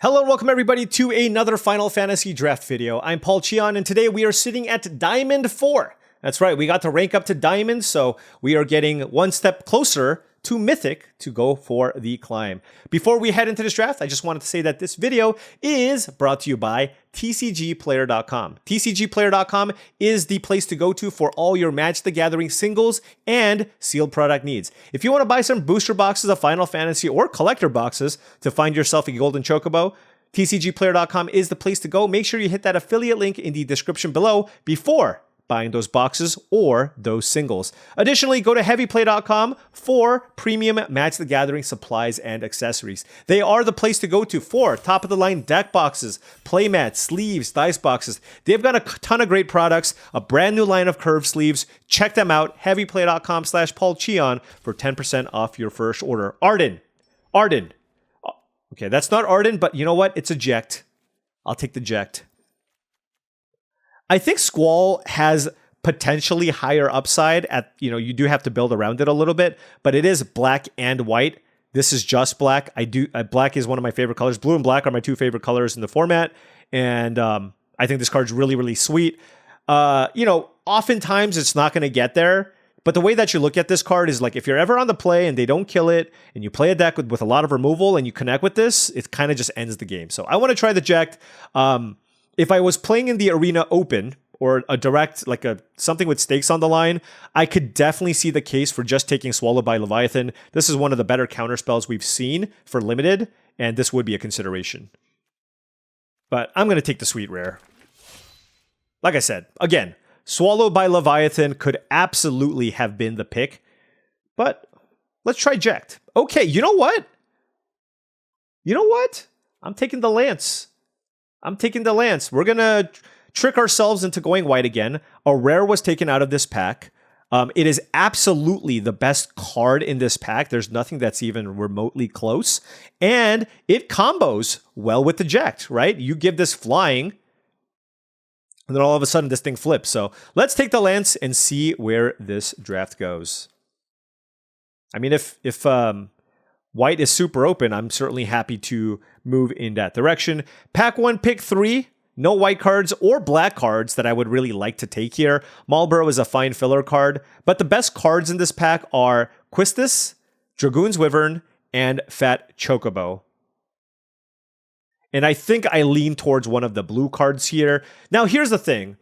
Hello and welcome everybody to another Final Fantasy Draft video. I'm paulcheon and today we are sitting at Diamond 4. That's right, we got to rank up to Diamond, so we are getting one step closer to Mythic to go for the climb. Before we head into this draft, I just wanted to say that this video is brought to you by TCGplayer.com. TCGplayer.com is the place to go to for all your Magic the Gathering singles and sealed product needs. If you want to buy some booster boxes of Final Fantasy or collector boxes to find yourself a golden chocobo, TCGplayer.com is the place to go. Make sure you hit that affiliate link in the description below before buying those boxes or those singles. Additionally, go to heavyplay.com for premium Magic the Gathering supplies and accessories. They are the place to go to for top-of-the-line deck boxes, playmats, sleeves, dice boxes. They've got a ton of great products, a brand new line of curved sleeves. Check them out, heavyplay.com/paulcheon for 10% off your first order. Arden. Okay, that's not Arden, but you know what? It's eject. I'll take the eject. I think Squall has potentially higher upside at, you do have to build around it a little bit, but it is black and white. This is just black. Black is one of my favorite colors. Blue and black are my two favorite colors in the format. And I think this card's really, really sweet. Oftentimes it's not going to get there. But the way that you look at this card is like, if you're ever on the play and they don't kill it, and you play a deck with a lot of removal and you connect with this, it kind of just ends the game. So I want to try the eject. If I was playing in the Arena Open or a direct, something with stakes on the line, I could definitely see the case for just taking Swallowed by Leviathan. This is one of the better counter spells we've seen for limited, and this would be a consideration. But I'm going to take the sweet rare. Like I said, again, Swallowed by Leviathan could absolutely have been the pick, but let's try eject. Okay, you know what? I'm taking the Lance. We're going to trick ourselves into going white again. A rare was taken out of this pack. It is absolutely the best card in this pack. There's nothing that's even remotely close. And it combos well with eject, right? You give this flying, and then all of a sudden this thing flips. So let's take the Lance and see where this draft goes. I mean, if white is super open, I'm certainly happy to move in that direction. Pack 1, pick 3. No white cards or black cards that I would really like to take here. Marlborough is a fine filler card, but the best cards in this pack are Quistis, Dragoon's Wyvern, and Fat Chocobo. And I think I lean towards one of the blue cards here. Now, here's the thing.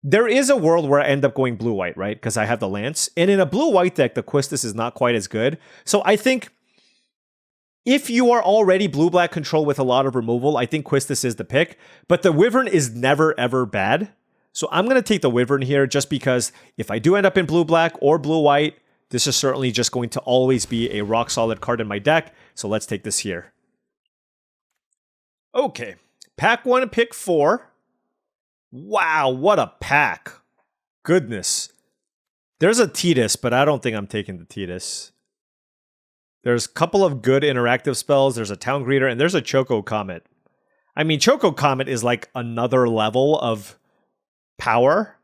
There is a world where I end up going blue-white, right? Because I have the Lance. And in a blue-white deck, the Quistis is not quite as good. So I think if you are already blue-black control with a lot of removal, I think Quistis is the pick. But the Wyvern is never, ever bad. So I'm going to take the Wyvern here just because if I do end up in blue-black or blue-white, this is certainly just going to always be a rock-solid card in my deck. So let's take this here. Okay. Pack 1, pick 4. Wow, what a pack. Goodness. There's a Tidus, but I don't think I'm taking the Tidus. There's a couple of good interactive spells. There's a Town Greeter, and there's a Choco Comet. I mean, Choco Comet is like another level of power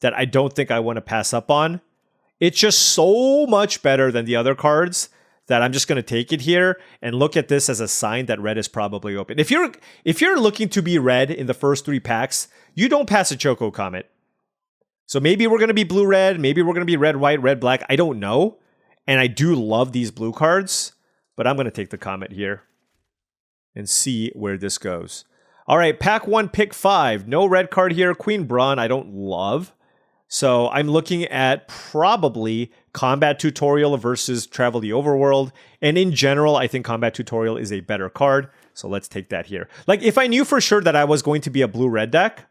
that I don't think I want to pass up on. It's just so much better than the other cards that I'm just going to take it here and look at this as a sign that red is probably open. If you're looking to be red in the first 3 packs, you don't pass a Choco Comet. So maybe we're going to be blue-red, maybe we're going to be red-white, red-black. I don't know. And I do love these blue cards, but I'm going to take the Comet here and see where this goes. All right, pack 1, pick 5. No red card here. Queen Braun, I don't love. So I'm looking at probably Combat Tutorial versus Travel the Overworld. And in general, I think Combat Tutorial is a better card. So let's take that here. Like, if I knew for sure that I was going to be a blue-red deck,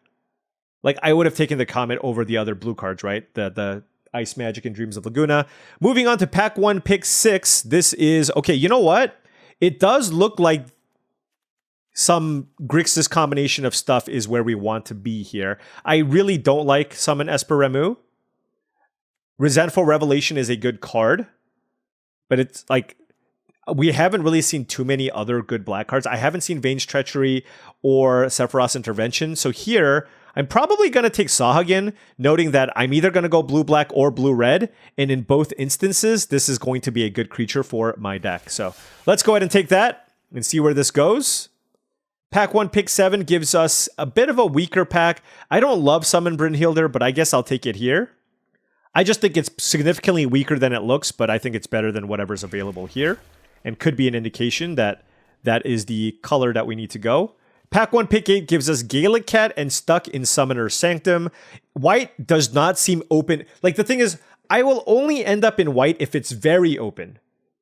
like, I would have taken the Comet over the other blue cards, right? The Ice Magic and Dreams of Laguna. Moving on to pack 1, pick 6. This is, okay, you know what? It does look like some Grixis combination of stuff is where we want to be here. I really don't like Summon Esper Remu. Resentful Revelation is a good card, but it's like, we haven't really seen too many other good black cards. I haven't seen Vane's Treachery or Sephiroth's Intervention. So here, I'm probably going to take Sahagin, noting that I'm either going to go blue-black or blue-red, and in both instances, this is going to be a good creature for my deck. So let's go ahead and take that and see where this goes. Pack 1, pick 7 gives us a bit of a weaker pack. I don't love Summon Brynhilder, but I guess I'll take it here. I just think it's significantly weaker than it looks, but I think it's better than whatever's available here, and could be an indication that that is the color that we need to go. Pack 1, pick 8 gives us Gaelic Cat and Stuck in Summoner's Sanctum. White does not seem open. Like, the thing is, I will only end up in white if it's very open.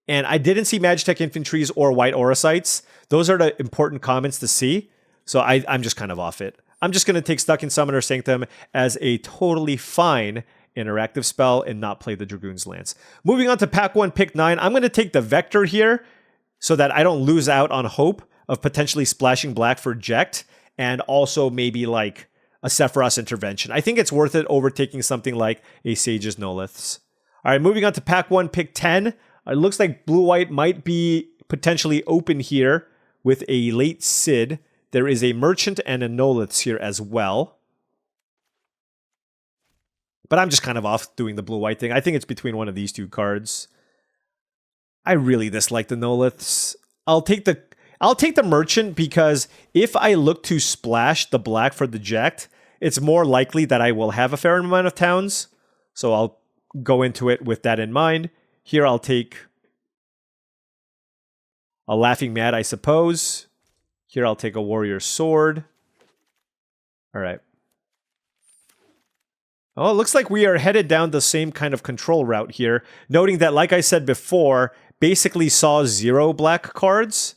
And I didn't see Magitech Infantries or White Orosites. Those are the important comments to see. So I'm just kind of off it. I'm just going to take Stuck in Summoner's Sanctum as a totally fine interactive spell and not play the Dragoon's Lance. Moving on to Pack 1, pick 9. I'm going to take the Vector here so that I don't lose out on hope of potentially splashing black for Ject, and also maybe like a Sephiroth's Intervention. I think it's worth it over taking something like a Sage's Noliths. All right, moving on to Pack 1, pick 10. It looks like blue-white might be potentially open here with a late Sid. There is a Merchant and a Noliths here as well. But I'm just kind of off doing the blue-white thing. I think it's between one of these two cards. I really dislike the Noliths. I'll take the Merchant because if I look to splash the black for the Ject, it's more likely that I will have a fair amount of towns. So I'll go into it with that in mind. Here I'll take a Laughing Mad, I suppose. Here I'll take a Warrior Sword. All right. Oh, it looks like we are headed down the same kind of control route here. Noting that, like I said before, basically saw 0 black cards.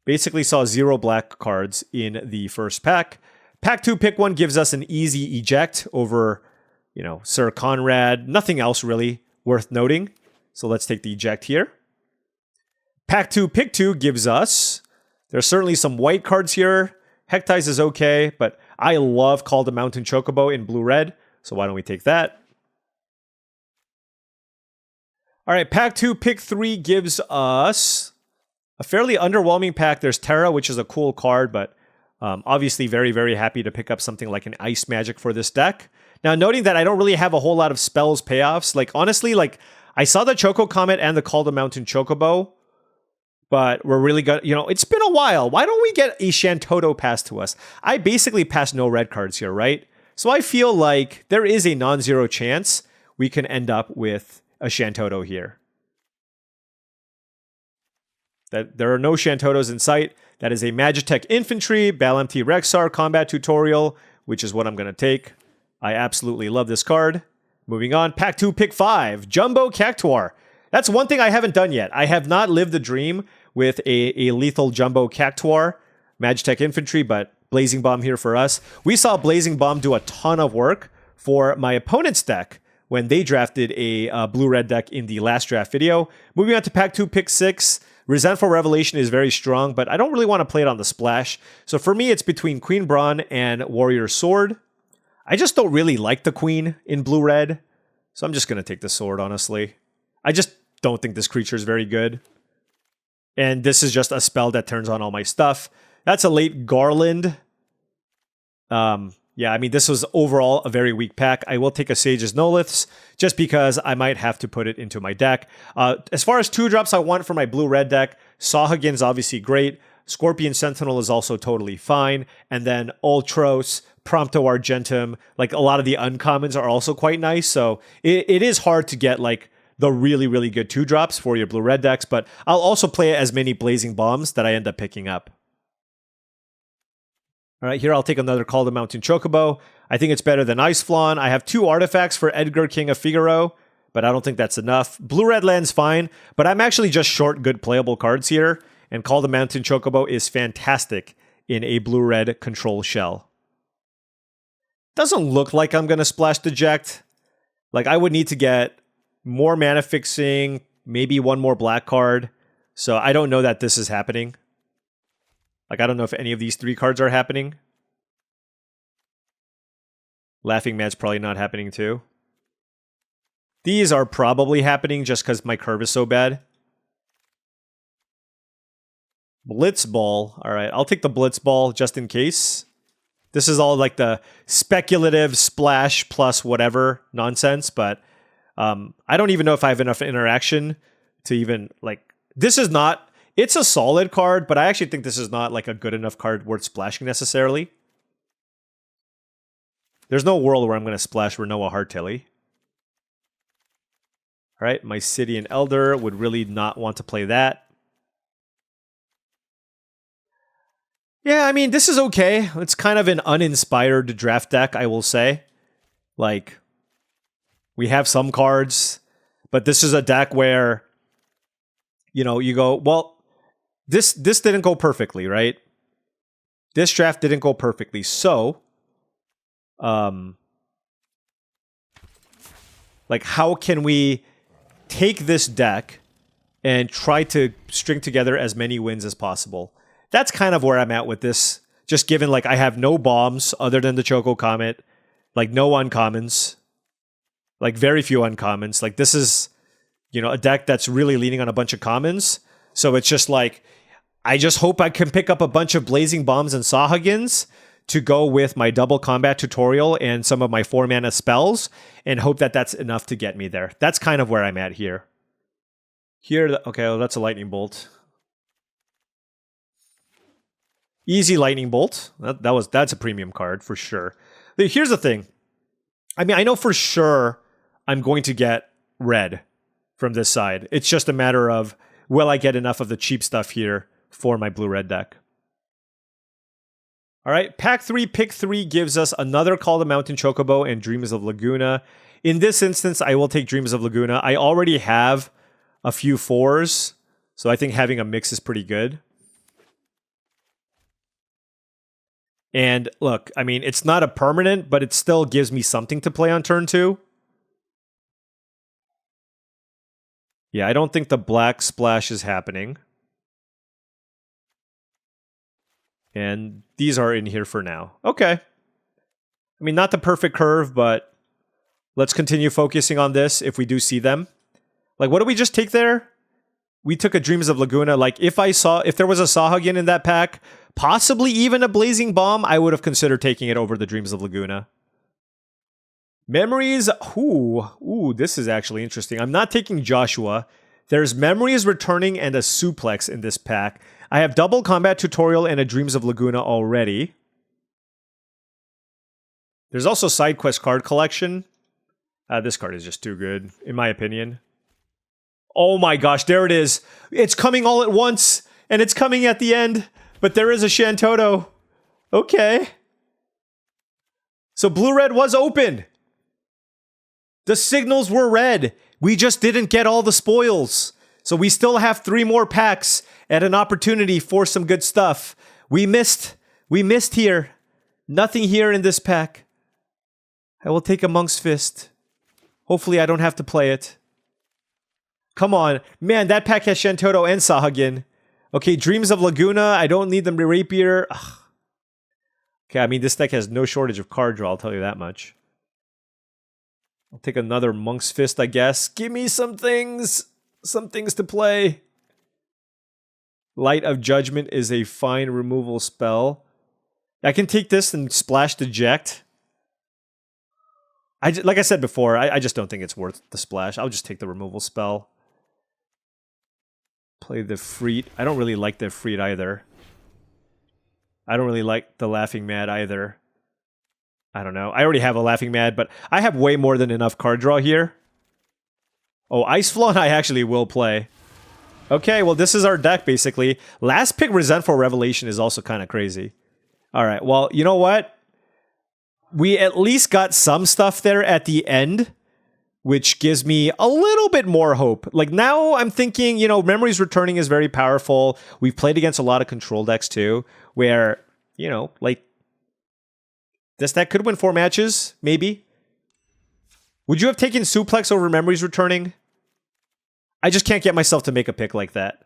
Basically saw 0 black cards in the first pack. Pack 2, pick 1 gives us an easy eject over, you know, Sir Conrad. Nothing else really worth noting. So let's take the eject here. Pack 2, pick 2 gives us... There's certainly some white cards here. Hectize is okay, but I love Call the Mountain Chocobo in blue-red. So why don't we take that? All right, pack 2, pick 3 gives us a fairly underwhelming pack. There's Terra, which is a cool card, but obviously very, very happy to pick up something like an Ice Magic for this deck. Now, noting that I don't really have a whole lot of spells payoffs. Like, honestly, like, I saw the Choco Comet and the Call the Mountain Chocobo, but we're really good. You know, it's been a while. Why don't we get a Shantoto pass to us? I basically pass no red cards here, right? So I feel like there is a non-zero chance we can end up with a Shantoto here. That there are no Shantotos in sight. That is a Magitech Infantry, BalMT Rexar Combat Tutorial, which is what I'm going to take. I absolutely love this card. Moving on, pack 2, pick 5, Jumbo Cactuar. That's one thing I haven't done yet. I have not lived the dream with a lethal Jumbo Cactuar, Magitech Infantry, but Blazing Bomb here for us. We saw Blazing Bomb do a ton of work for my opponent's deck when they drafted a blue-red deck in the last draft video. Moving on to pack 2, pick 6. Resentful Revelation is very strong, but I don't really want to play it on the splash. So for me, it's between Queen Brawn and Warrior Sword. I just don't really like the Queen in blue-red, so I'm just going to take the Sword, honestly. I just don't think this creature is very good. And this is just a spell that turns on all my stuff. That's a late Garland. Yeah, I mean, this was overall a very weak pack. I will take a Sage's Noliths, just because I might have to put it into my deck. As far as 2-drops I want for my blue-red deck, Sahagin is obviously great. Scorpion Sentinel is also totally fine. And then Ultros, Prompto Argentum, like a lot of the uncommons are also quite nice. So it is hard to get like the really, really good 2-drops for your blue-red decks, but I'll also play as many Blazing Bombs that I end up picking up. All right, here I'll take another Call the Mountain Chocobo. I think it's better than Ice Flawn. I have 2 artifacts for Edgar, King of Figaro, but I don't think that's enough. Blue-red land's fine, but I'm actually just short good playable cards here, and Call the Mountain Chocobo is fantastic in a blue-red control shell. Doesn't look like I'm going to splash Deject. Like, I would need to get more mana fixing, maybe one more black card. So I don't know that this is happening. Like, I don't know if any of these 3 cards are happening. Laughing Mad's probably not happening too. These are probably happening just because my curve is so bad. Blitzball. All right, I'll take the Blitzball just in case. This is all like the speculative splash plus whatever nonsense, but I don't even know if I have enough interaction to even, like, this is not It's a solid card, but I actually think this is not like a good enough card worth splashing necessarily. There's no world where I'm going to splash Renoa Heartilly. All right, my City and Elder would really not want to play that. Yeah, I mean, this is okay. It's kind of an uninspired draft deck, I will say. Like, we have some cards, but this is a deck where, you know, you go, well, this didn't go perfectly, right? This draft didn't go perfectly, so, like, how can we take this deck and try to string together as many wins as possible? That's kind of where I'm at with this. Just given, like, I have no bombs other than the Choco Comet, like, no uncommons, like, very few uncommons. Like, this is, you know, a deck that's really leaning on a bunch of commons. So it's just like, I just hope I can pick up a bunch of Blazing Bombs and Sahagins to go with my double combat tutorial and some of my 4-mana spells, and hope that that's enough to get me there. That's kind of where I'm at here. Okay, well, that's a Lightning Bolt. Easy Lightning Bolt. That's a premium card for sure. Here's the thing. I mean, I know for sure I'm going to get red from this side. It's just a matter of, will I get enough of the cheap stuff here for my blue-red deck? All right, pack 3, pick 3 gives us another Call to Mountain Chocobo and Dreams of Laguna. In this instance, I will take Dreams of Laguna. I already have a few 4s, so I think having a mix is pretty good. And look, I mean, it's not a permanent, but it still gives me something to play on turn 2. Yeah, I don't think the black splash is happening. And these are in here for now. Okay. I mean, not the perfect curve, but let's continue focusing on this if we do see them. Like, what did we just take there? We took a Dreams of Laguna. Like, if there was a Sahagin in that pack, possibly even a Blazing Bomb, I would have considered taking it over the Dreams of Laguna. Memories. Ooh, this is actually interesting. I'm not taking Joshua. There's Memories returning and a Suplex in this pack. I have double combat tutorial and a Dreams of Laguna already. There's also side quest card collection. This card is just too good, in my opinion. Oh my gosh, there it is. It's coming all at once, and it's coming at the end. But there is a Shantoto. Okay. So blue-red was open. The signals were red. We just didn't get all the spoils. So we still have 3 more packs and an opportunity for some good stuff. We missed here. Nothing here in this pack. I will take a Monk's Fist. Hopefully I don't have to play it. Come on. Man, that pack has Shantoto and Sahagin. Okay, Dreams of Laguna. I don't need the Rapier. Ugh. Okay, I mean, this deck has no shortage of card draw, I'll tell you that much. I'll take another Monk's Fist, I guess. Give me some things to play. Light of Judgment is a fine removal spell. I can take this and splash Deject. Like I said before, I just don't think it's worth the splash. I'll just take the removal spell. Play the Freet. I don't really like the Freet either. I don't really like the Laughing Mad either. I don't know. I already have a Laughing Mad, but I have way more than enough card draw here. Oh, Ice Flaunt I actually will play. Okay, well, this is our deck, basically. Last pick Resentful Revelation is also kind of crazy. All right, well, you know what? We at least got some stuff there at the end, which gives me a little bit more hope. Like, now I'm thinking, you know, Memories Returning is very powerful. We've played against a lot of control decks, too, where, you know, like, this deck could win 4 matches, maybe. Would you have taken Suplex over Memories Returning? I just can't get myself to make a pick like that.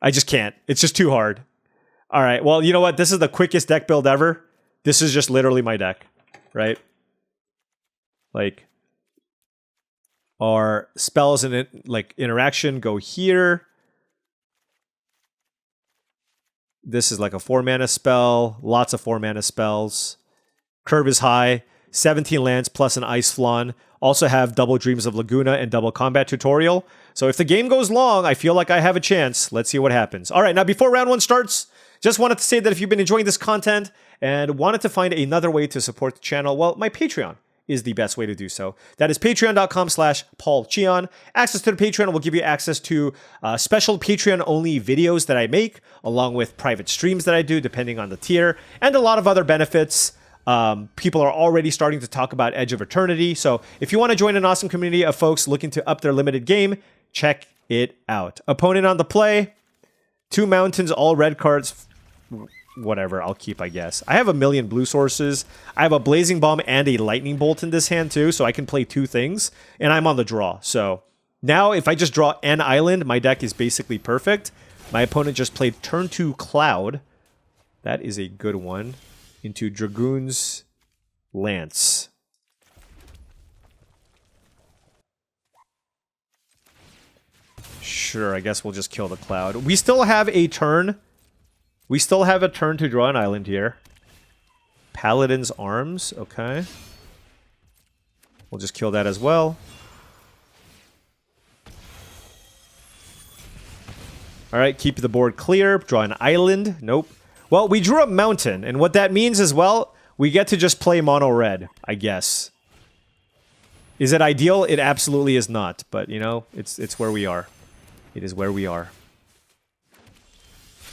I just can't. It's just too hard. All right, well, you know what? This is the quickest deck build ever. This is just literally my deck, right? Like, our spells and like interaction go here. This is like a 4-mana spell. Lots of 4-mana spells. Curve is high. 17 lands plus an Ice Flawn. Also have Double Dreams of Laguna and Double Combat Tutorial. So if the game goes long, I feel like I have a chance. Let's see what happens. All right, now before round 1 starts, just wanted to say that if you've been enjoying this content and wanted to find another way to support the channel, well, my Patreon is the best way to do so. That is patreon.com/paulcheon. Access to the Patreon will give you access to special Patreon-only videos that I make, along with private streams that I do, depending on the tier, and a lot of other benefits. People are already starting to talk about Edge of Eternity, so if you want to join an awesome community of folks looking to up their limited game, check it out. Opponent on the play, 2 mountains, all red cards. Whatever, I'll keep, I guess. I have a million blue sources. I have a Blazing Bomb and a Lightning Bolt in this hand too, so I can play 2 things, and I'm on the draw. So now if I just draw an island, my deck is basically perfect. My opponent just played turn 2 Cloud. That is a good one. Into Dragoon's Lance. Sure, I guess we'll just kill the Cloud. We still have a turn. We still have a turn to draw an island here. Paladin's Arms, okay. We'll just kill that as well. Alright, keep the board clear. Draw an island. Nope. Well, we drew a mountain, and what that means is, well, we get to just play mono red, I guess. Is it ideal? It absolutely is not, but, you know, it's where we are. It is where we are.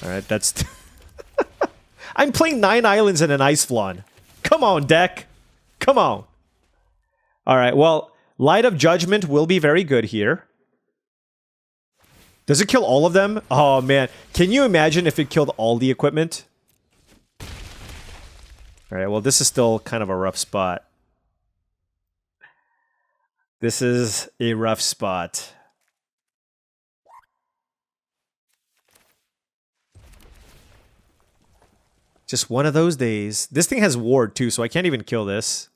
Alright, that's... I'm playing 9 islands and an Ice Flan. Come on, deck. Come on. Alright, well, Light of Judgment will be very good here. Does it kill all of them? Oh, man. Can you imagine if it killed all the equipment? Alright, well, this is still kind of a rough spot. This is a rough spot. Just one of those days. This thing has ward too, so I can't even kill this.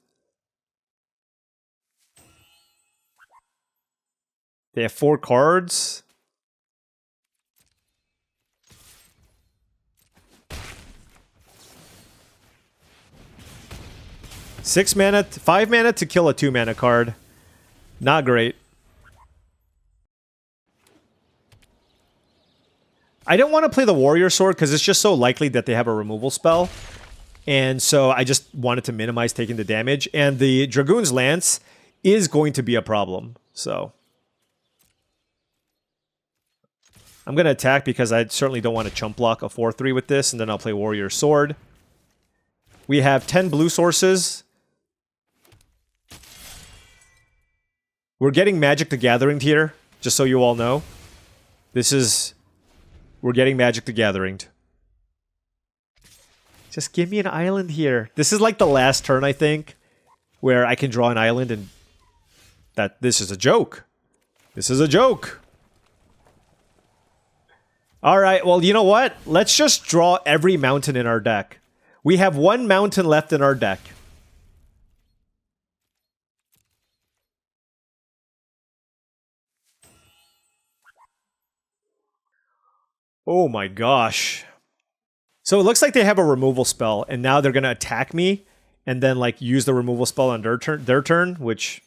They have 4 cards. Six mana, 5 mana to kill a 2 mana card. Not great. I don't want to play the Warrior Sword because it's just so likely that they have a removal spell. And so I just wanted to minimize taking the damage. And the Dragoon's Lance is going to be a problem. So I'm going to attack because I certainly don't want to chump block a 4-3 with this. And then I'll play Warrior Sword. We have 10 blue sources. We're getting Magic the Gathering here, just so you all know. This is... We're getting Magic the Gathering. Just give me an island here. This is like the last turn, I think, where I can draw an island and... This is a joke. This is a joke. Alright, well, you know what? Let's just draw every mountain in our deck. We have 1 mountain left in our deck. Oh my gosh. So it looks like they have a removal spell, and now they're going to attack me, and then, like, use the removal spell on their turn, which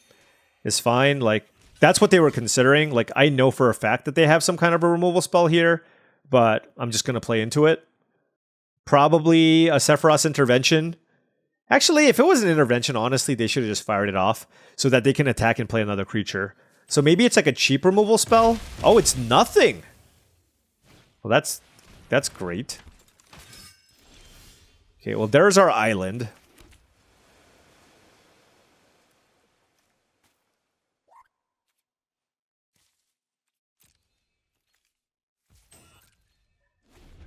is fine. Like, that's what they were considering. Like, I know for a fact that they have some kind of a removal spell here, but I'm just going to play into it. Probably a Sephiroth's Intervention. Actually, if it was an intervention, honestly, they should have just fired it off so that they can attack and play another creature. So maybe it's like a cheap removal spell? Oh, it's nothing! Well, that's great. Okay, well, there's our island.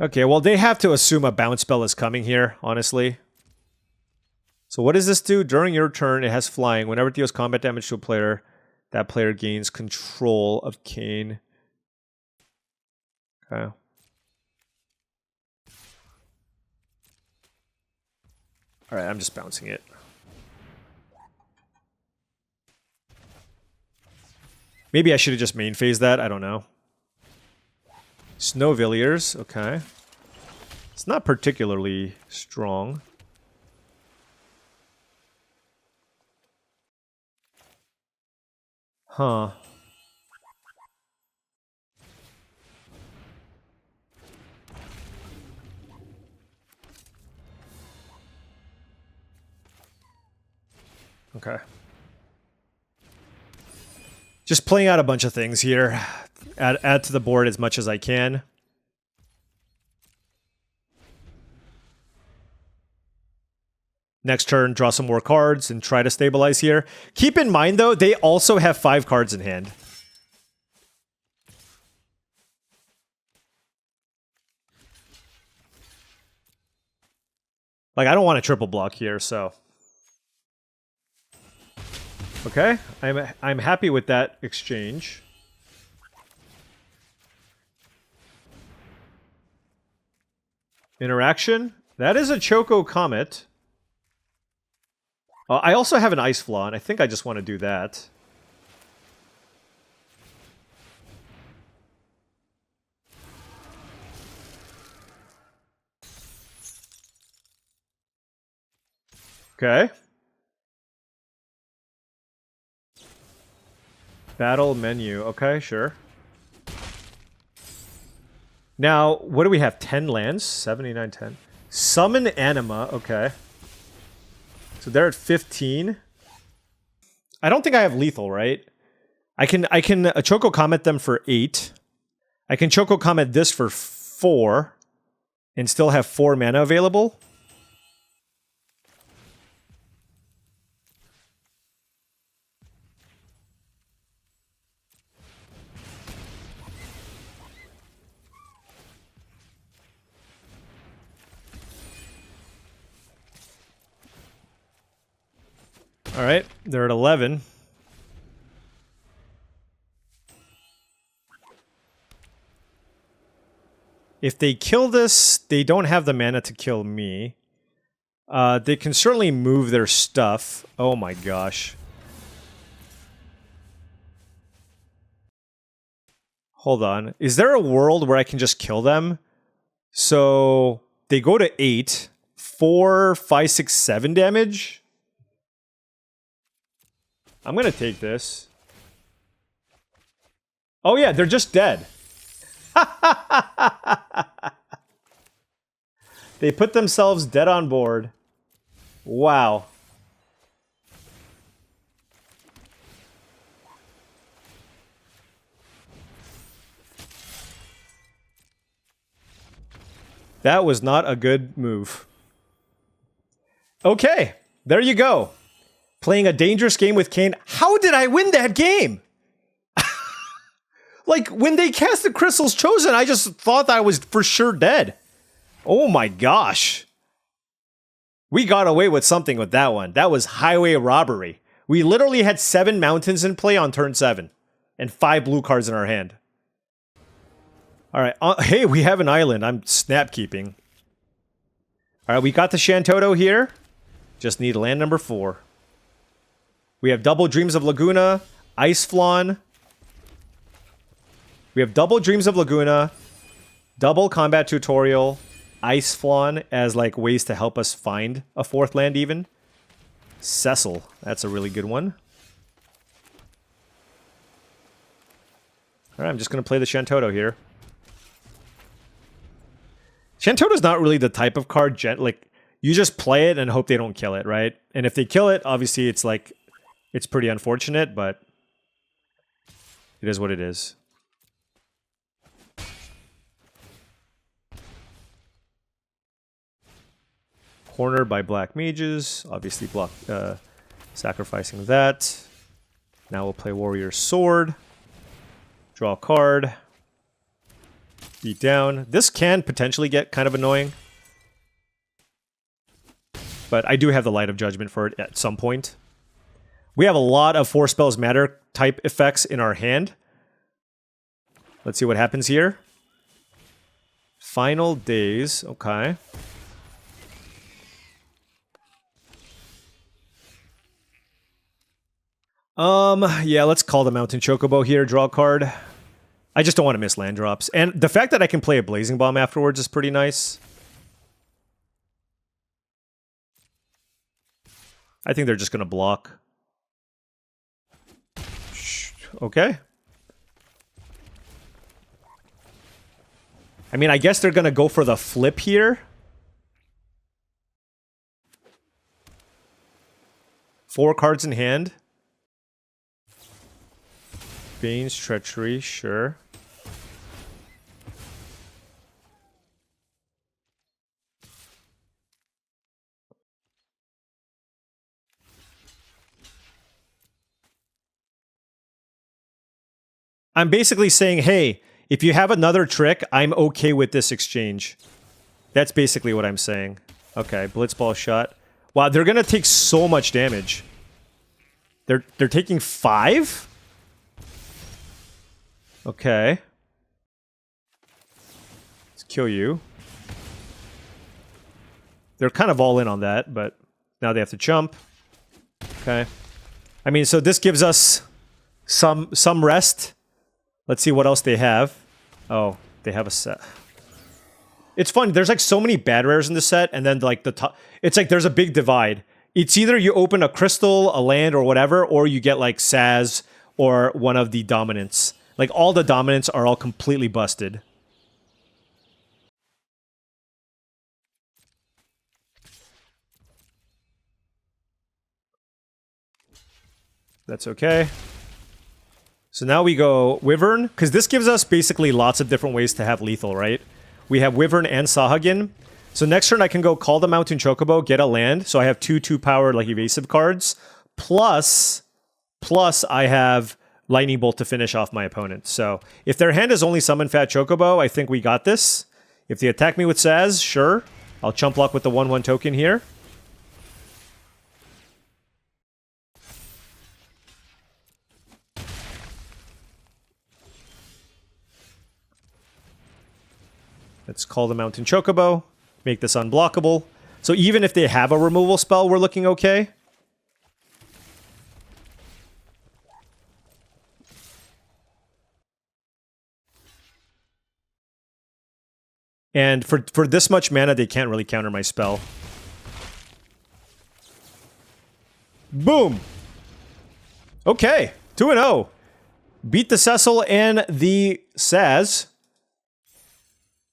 Okay, well, they have to assume a bounce spell is coming here, honestly. So what does this do? During your turn, it has flying. Whenever it deals combat damage to a player, that player gains control of Kayn. Okay. Alright, I'm just bouncing it. Maybe I should have just main phased that, I don't know. Snowvilliers, okay. It's not particularly strong. Huh. Okay. Just playing out a bunch of things here. Add to the board as much as I can. Next turn, draw some more cards and try to stabilize here. Keep in mind, though, they also have 5 cards in hand. Like, I don't want a triple block here, so... Okay, I'm happy with that exchange. Interaction. That is a Choco Comet. I also have an Ice Flaw, and I think I just want to do that. Okay. Battle menu. Okay, sure. Now, what do we have? 10 lands? 79, 10. Summon Anima. Okay. So they're at 15. I don't think I have lethal, right? I can Choco Comet them for 8. I can Choco Comet this for 4 and still have 4 mana available. All right, they're at 11. If they kill this, they don't have the mana to kill me. They can certainly move their stuff. Oh my gosh. Hold on. Is there a world where I can just kill them? So they go to 8. 4, 5, 6, 7 damage. I'm going to take this. Oh yeah, they're just dead. They put themselves dead on board. Wow. That was not a good move. Okay, there you go. Playing a dangerous game with Kane. How did I win that game? Like, when they cast the Crystal's Chosen, I just thought I was for sure dead. Oh my gosh. We got away with something with that one. That was highway robbery. We literally had 7 mountains in play on turn 7. And 5 blue cards in our hand. Alright, hey, we have an island. I'm snap keeping. Alright, we got the Shantoto here. Just need land number 4. We have double Dreams of Laguna, Ice Flawn. We have double Dreams of Laguna, double Combat Tutorial, Ice Flawn as like ways to help us find a 4th land even. Cecil, that's a really good one. Alright, I'm just going to play the Shantoto here. Shantoto's not really the type of card, like, you just play it and hope they don't kill it, right? And if they kill it, obviously it's like, it's pretty unfortunate, but it is what it is. Cornered by black mages, obviously block, sacrificing that. Now we'll play Warrior's Sword. Draw a card. Beat down. This can potentially get kind of annoying. But I do have the Light of Judgment for it at some point. We have a lot of 4 spells matter type effects in our hand. Let's see what happens here. Final Days. Okay. Yeah, let's call the Mountain Chocobo here, draw a card. I just don't want to miss land drops. And the fact that I can play a Blazing Bomb afterwards is pretty nice. I think they're just going to block. Okay. I mean, I guess they're going to go for the flip here. 4 cards in hand. Bane's Treachery, sure. I'm basically saying, hey, if you have another trick, I'm okay with this exchange. That's basically what I'm saying. Okay, Blitzball shot. Wow, they're gonna take so much damage. They're taking 5? Okay. Let's kill you. They're kind of all in on that, but now they have to jump. Okay. I mean, so this gives us some rest. Let's see what else they have. Oh, they have a set. It's fun. There's like so many bad rares in the set, and then like the top. It's like there's a big divide. It's either you open a crystal, a land, or whatever, or you get like Saz or one of the dominants. Like all the dominants are all completely busted. That's okay. So now we go Wyvern, because this gives us basically lots of different ways to have lethal, right? We have Wyvern and Sahagin. So next turn I can go call the Mountain Chocobo, get a land. So I have 2 powered like evasive cards. Plus I have Lightning Bolt to finish off my opponent. So if their hand is only Summon Fat Chocobo, I think we got this. If they attack me with Saz, sure. I'll chump block with the 1/1 token here. Let's call the Mountain Chocobo. Make this unblockable. So even if they have a removal spell, we're looking okay. And for this much mana, they can't really counter my spell. Boom! Okay, 2-0. Beat the Cecil and the Saz.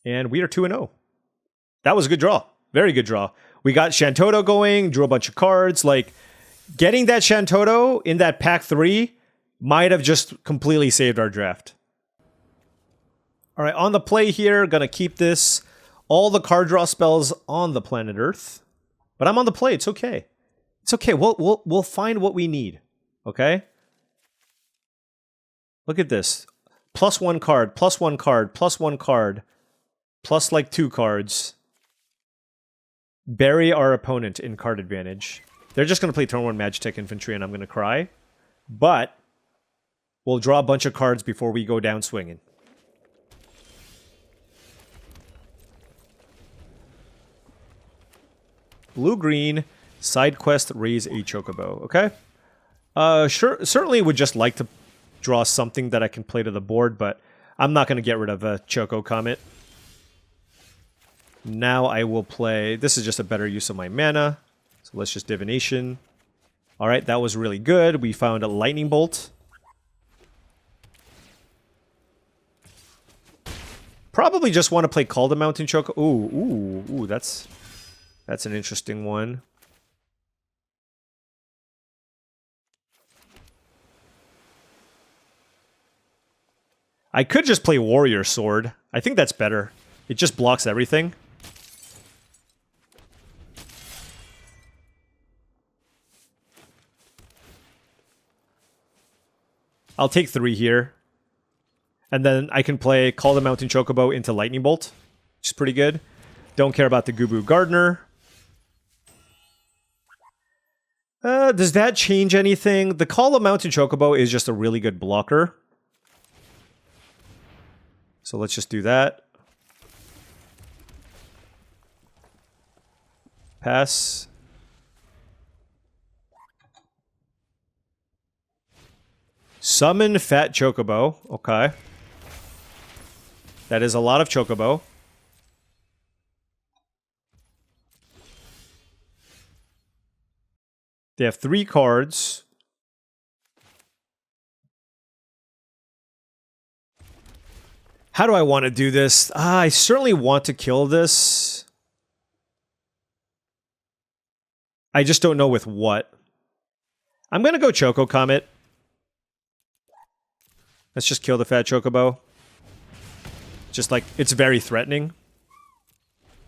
And we are 2-0. That was a good draw. Very good draw. We got Shantoto going, drew a bunch of cards. Like, getting that Shantoto in that pack 3 might have just completely saved our draft. All right, on the play here, gonna keep this. All the card draw spells on the planet Earth. But I'm on the play, it's okay. It's okay, we'll find what we need. Okay? Look at this. +1 card, +1 card, +1 card. Plus like 2 cards. Bury our opponent in card advantage. They're just going to play turn 1 Magitech Infantry and I'm going to cry. But we'll draw a bunch of cards before we go down swinging. Blue-green, side quest, raise a Chocobo. Okay? Certainly would just like to draw something that I can play to the board, but I'm not going to get rid of a Choco Comet. Now I will play... This is just a better use of my mana. So let's just Divination. Alright, that was really good. We found a Lightning Bolt. Probably just want to play Call the Mountain Choco... Ooh, that's an interesting one. I could just play Warrior Sword. I think that's better. It just blocks everything. I'll take 3 here. And then I can play Call the Mountain Chocobo into Lightning Bolt, which is pretty good. Don't care about the Gubu Gardener. Does that change anything? The Call the Mountain Chocobo is just a really good blocker. So let's just do that. Pass. Summon Fat Chocobo. Okay. That is a lot of Chocobo. They have 3 cards. How do I want to do this? I certainly want to kill this. I just don't know with what. I'm going to go Choco Comet. Let's just kill the fat Chocobo. Just like, it's very threatening.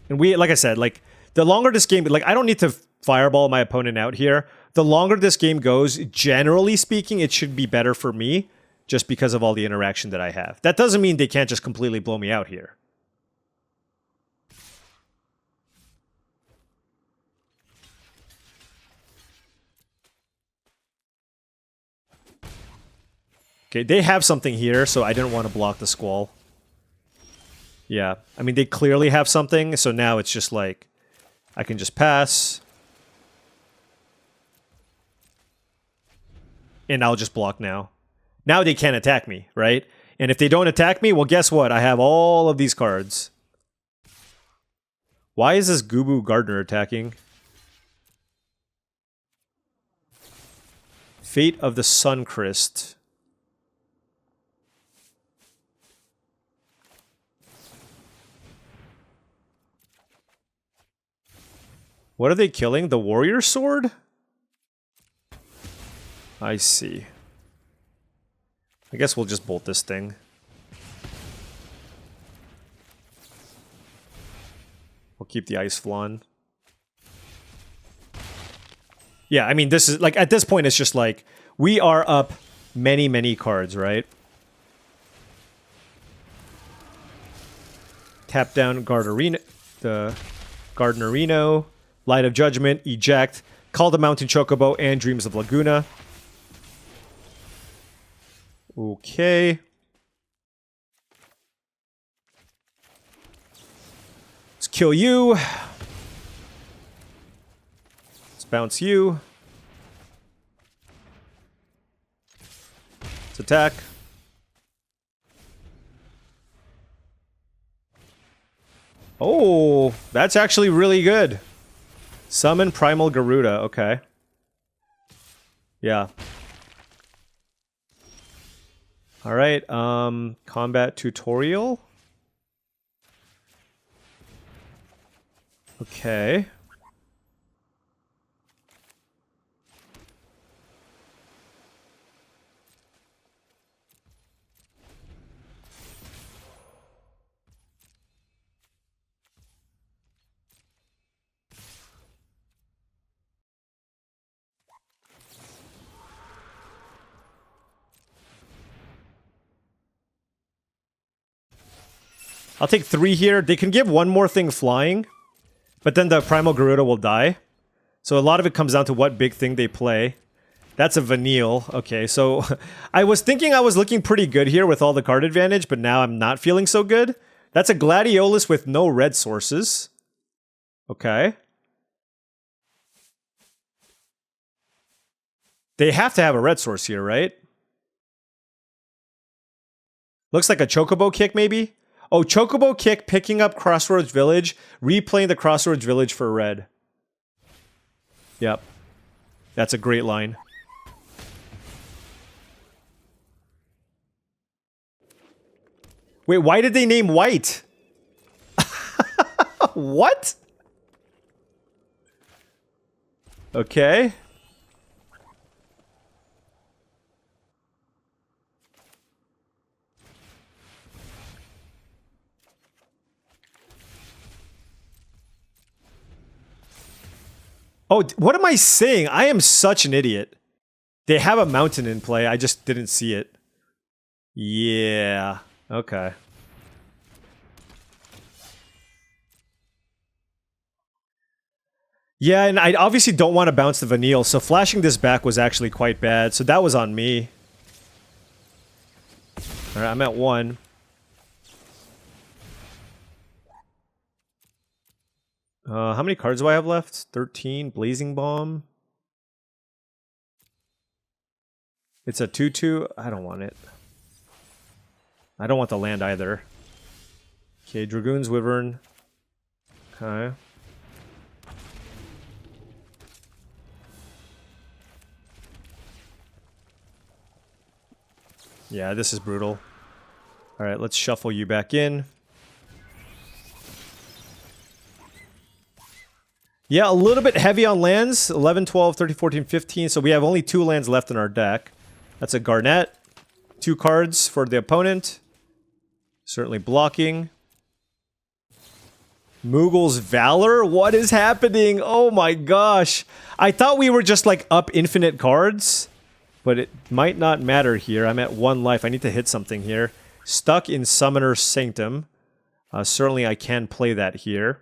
And we, like I said, like, the longer this game, like, I don't need to fireball my opponent out here. The longer this game goes, generally speaking, it should be better for me, just because of all the interaction that I have. That doesn't mean they can't just completely blow me out here. Okay, they have something here, so I didn't want to block the Squall. Yeah, I mean, they clearly have something, so now it's just like, I can just pass. And I'll just block now. Now they can't attack me, right? And if they don't attack me, well, guess what? I have all of these cards. Why is this Gubu Gardener attacking? Fate of the Suncrist. What are they killing? The Warrior Sword? I see. I guess we'll just bolt this thing. We'll keep the Ice Flan. Yeah, I mean, this is, like, at this point, it's just like, we are up many, many cards, right? Tap down Gardenerino, the Gardenerino, Light of Judgment, eject, Call the Mountain Chocobo, and Dreams of Laguna. Okay. Let's kill you. Let's bounce you. Let's attack. Oh, that's actually really good. Summon Primal Garuda, okay. Yeah. Alright, combat tutorial. Okay. I'll take 3 here. They can give one more thing flying, but then the Primal Garuda will die. So a lot of it comes down to what big thing they play. That's a Vanille. Okay, so I was thinking I was looking pretty good here with all the card advantage, but now I'm not feeling so good. That's a Gladiolus with no red sources. Okay. They have to have a red source here, right? Looks like a Chocobo kick, maybe? Oh, Chocobo kick, picking up Crossroads Village, replaying the Crossroads Village for red. Yep. That's a great line. Wait, why did they name white? What? Okay. Oh, what am I saying? I am such an idiot. They have a mountain in play. I just didn't see it. Yeah. Okay. Yeah, and I obviously don't want to bounce the Vanille, so flashing this back was actually quite bad. So that was on me. Alright, I'm at 1. How many cards do I have left? 13. Blazing Bomb. It's a 2/2. I don't want it. I don't want the land either. Okay, Dragoon's Wyvern. Okay. Yeah, this is brutal. All right, let's shuffle you back in. Yeah, a little bit heavy on lands. 11, 12, 13, 14, 15. So we have only 2 lands left in our deck. That's a Garnet. 2 cards for the opponent. Certainly blocking. Mughals Valor? What is happening? Oh my gosh. I thought we were just like up infinite cards. But it might not matter here. I'm at 1 life. I need to hit something here. Stuck in Summoner's Sanctum. Certainly I can play that here.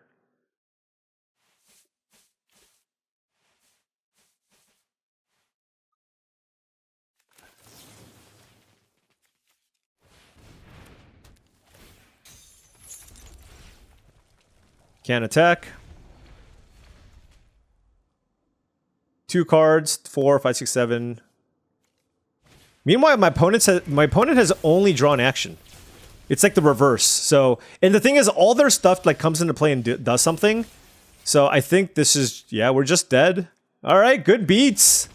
Can attack. 2 cards, 4, 5, 6, 7. Meanwhile, my opponent has only drawn action. It's like the reverse. So, and the thing is, all their stuff like comes into play and does something. So I think this is, yeah, we're just dead. All right, good beats.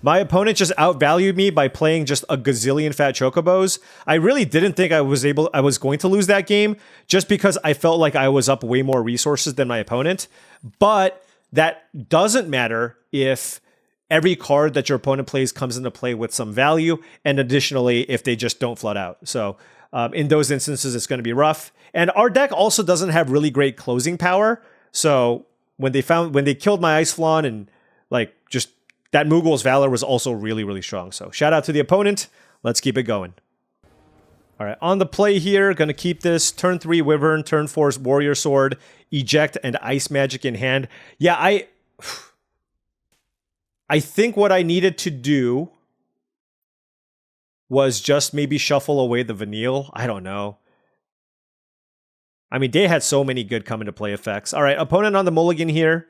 My opponent just outvalued me by playing just a gazillion fat chocobos. I really didn't think I was going to lose that game just because I felt like I was up way more resources than my opponent. But that doesn't matter if every card that your opponent plays comes into play with some value, and additionally, if they just don't flood out. So in those instances, it's going to be rough. And our deck also doesn't have really great closing power. So when they killed my Ice Flawn and like just that Mughals Valor was also really, really strong. So shout out to the opponent. Let's keep it going. All right, on the play here, going to keep this. Turn 3 Wyvern, turn 4 Warrior Sword, eject, and Ice Magic in hand. Yeah, I think what I needed to do was just maybe shuffle away the Vanille. I don't know. I mean, they had so many good come into play effects. All right, opponent on the mulligan here.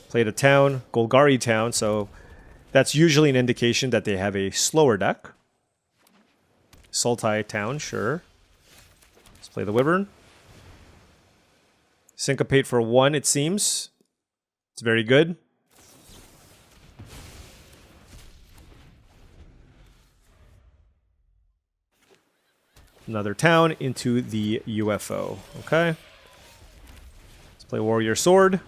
Played a town, Golgari Town, so that's usually an indication that they have a slower deck. Sultai Town, sure. Let's play the Wyvern. Syncopate for 1, it seems. It's very good. Another town into the UFO. Okay. Let's play Warrior Sword.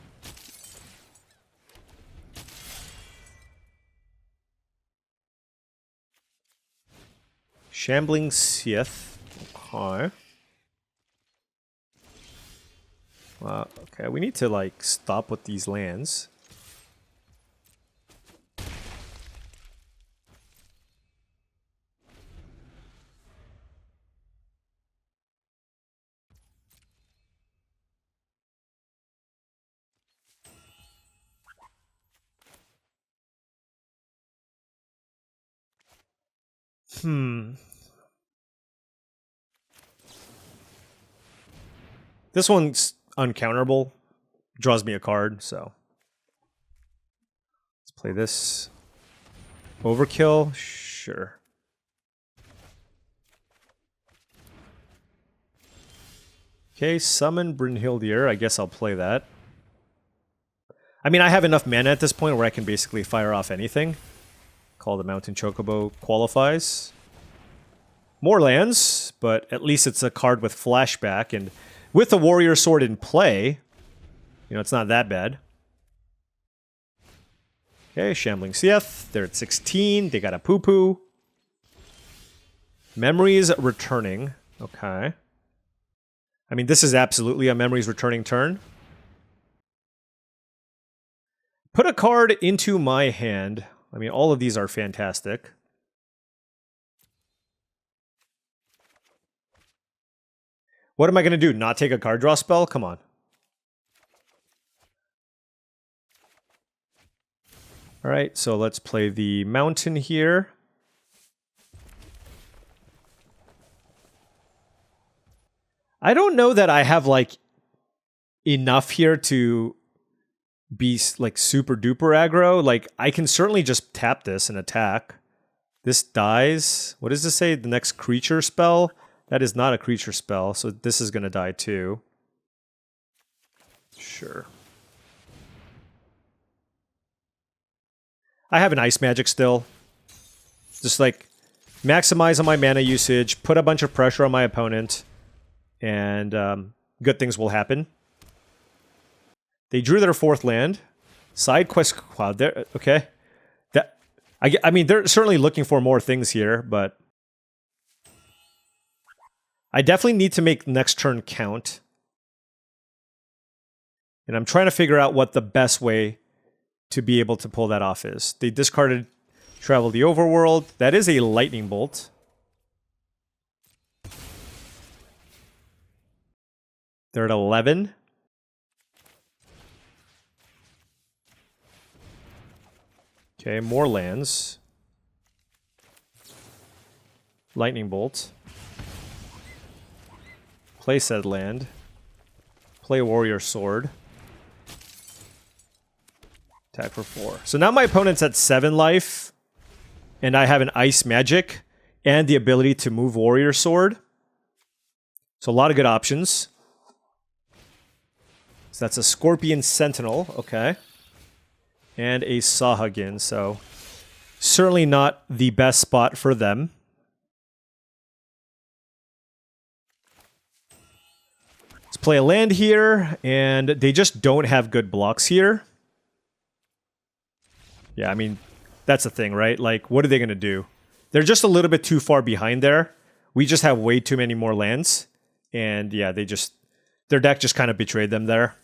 Shambling Sith. Okay. Okay, we need to like stop with these lands. This one's uncounterable. Draws me a card, so. Let's play this. Overkill? Sure. Okay, summon Brynhildir. I guess I'll play that. I mean, I have enough mana at this point where I can basically fire off anything. Call the Mountain Chocobo qualifies. More lands, but at least it's a card with flashback, and with the Warrior Sword in play, you know, it's not that bad. Okay, Shambling Sith. They're at 16. They got a poo-poo. Memories returning. Okay. I mean, this is absolutely a Memories returning turn. Put a card into my hand. I mean, all of these are fantastic. What am I going to do? Not take a card draw spell? Come on. All right, so let's play the mountain here. I don't know that I have like enough here to be like super duper aggro. Like I can certainly just tap this and attack. This dies. What does this say? The next creature spell? That is not a creature spell, so this is going to die too. Sure. I have an Ice Magic still. Just like maximize on my mana usage, put a bunch of pressure on my opponent, and good things will happen. They drew their 4th land. Side quest cloud there. Okay. I mean, they're certainly looking for more things here, but I definitely need to make next turn count. And I'm trying to figure out what the best way to be able to pull that off is. They discarded Travel the Overworld. That is a Lightning Bolt. They're at 11. Okay, more lands. Lightning Bolt. Play said land. Play Warrior Sword. Attack for 4. So now my opponent's at 7 life. And I have an Ice Magic. And the ability to move Warrior Sword. So a lot of good options. So that's a Scorpion Sentinel. Okay. And a Sahagin, so certainly not the best spot for them. Let's play a land here, and they just don't have good blocks here. Yeah, I mean, that's the thing, right? Like, what are they going to do? They're just a little bit too far behind there. We just have way too many more lands. And yeah, their deck just kind of betrayed them there.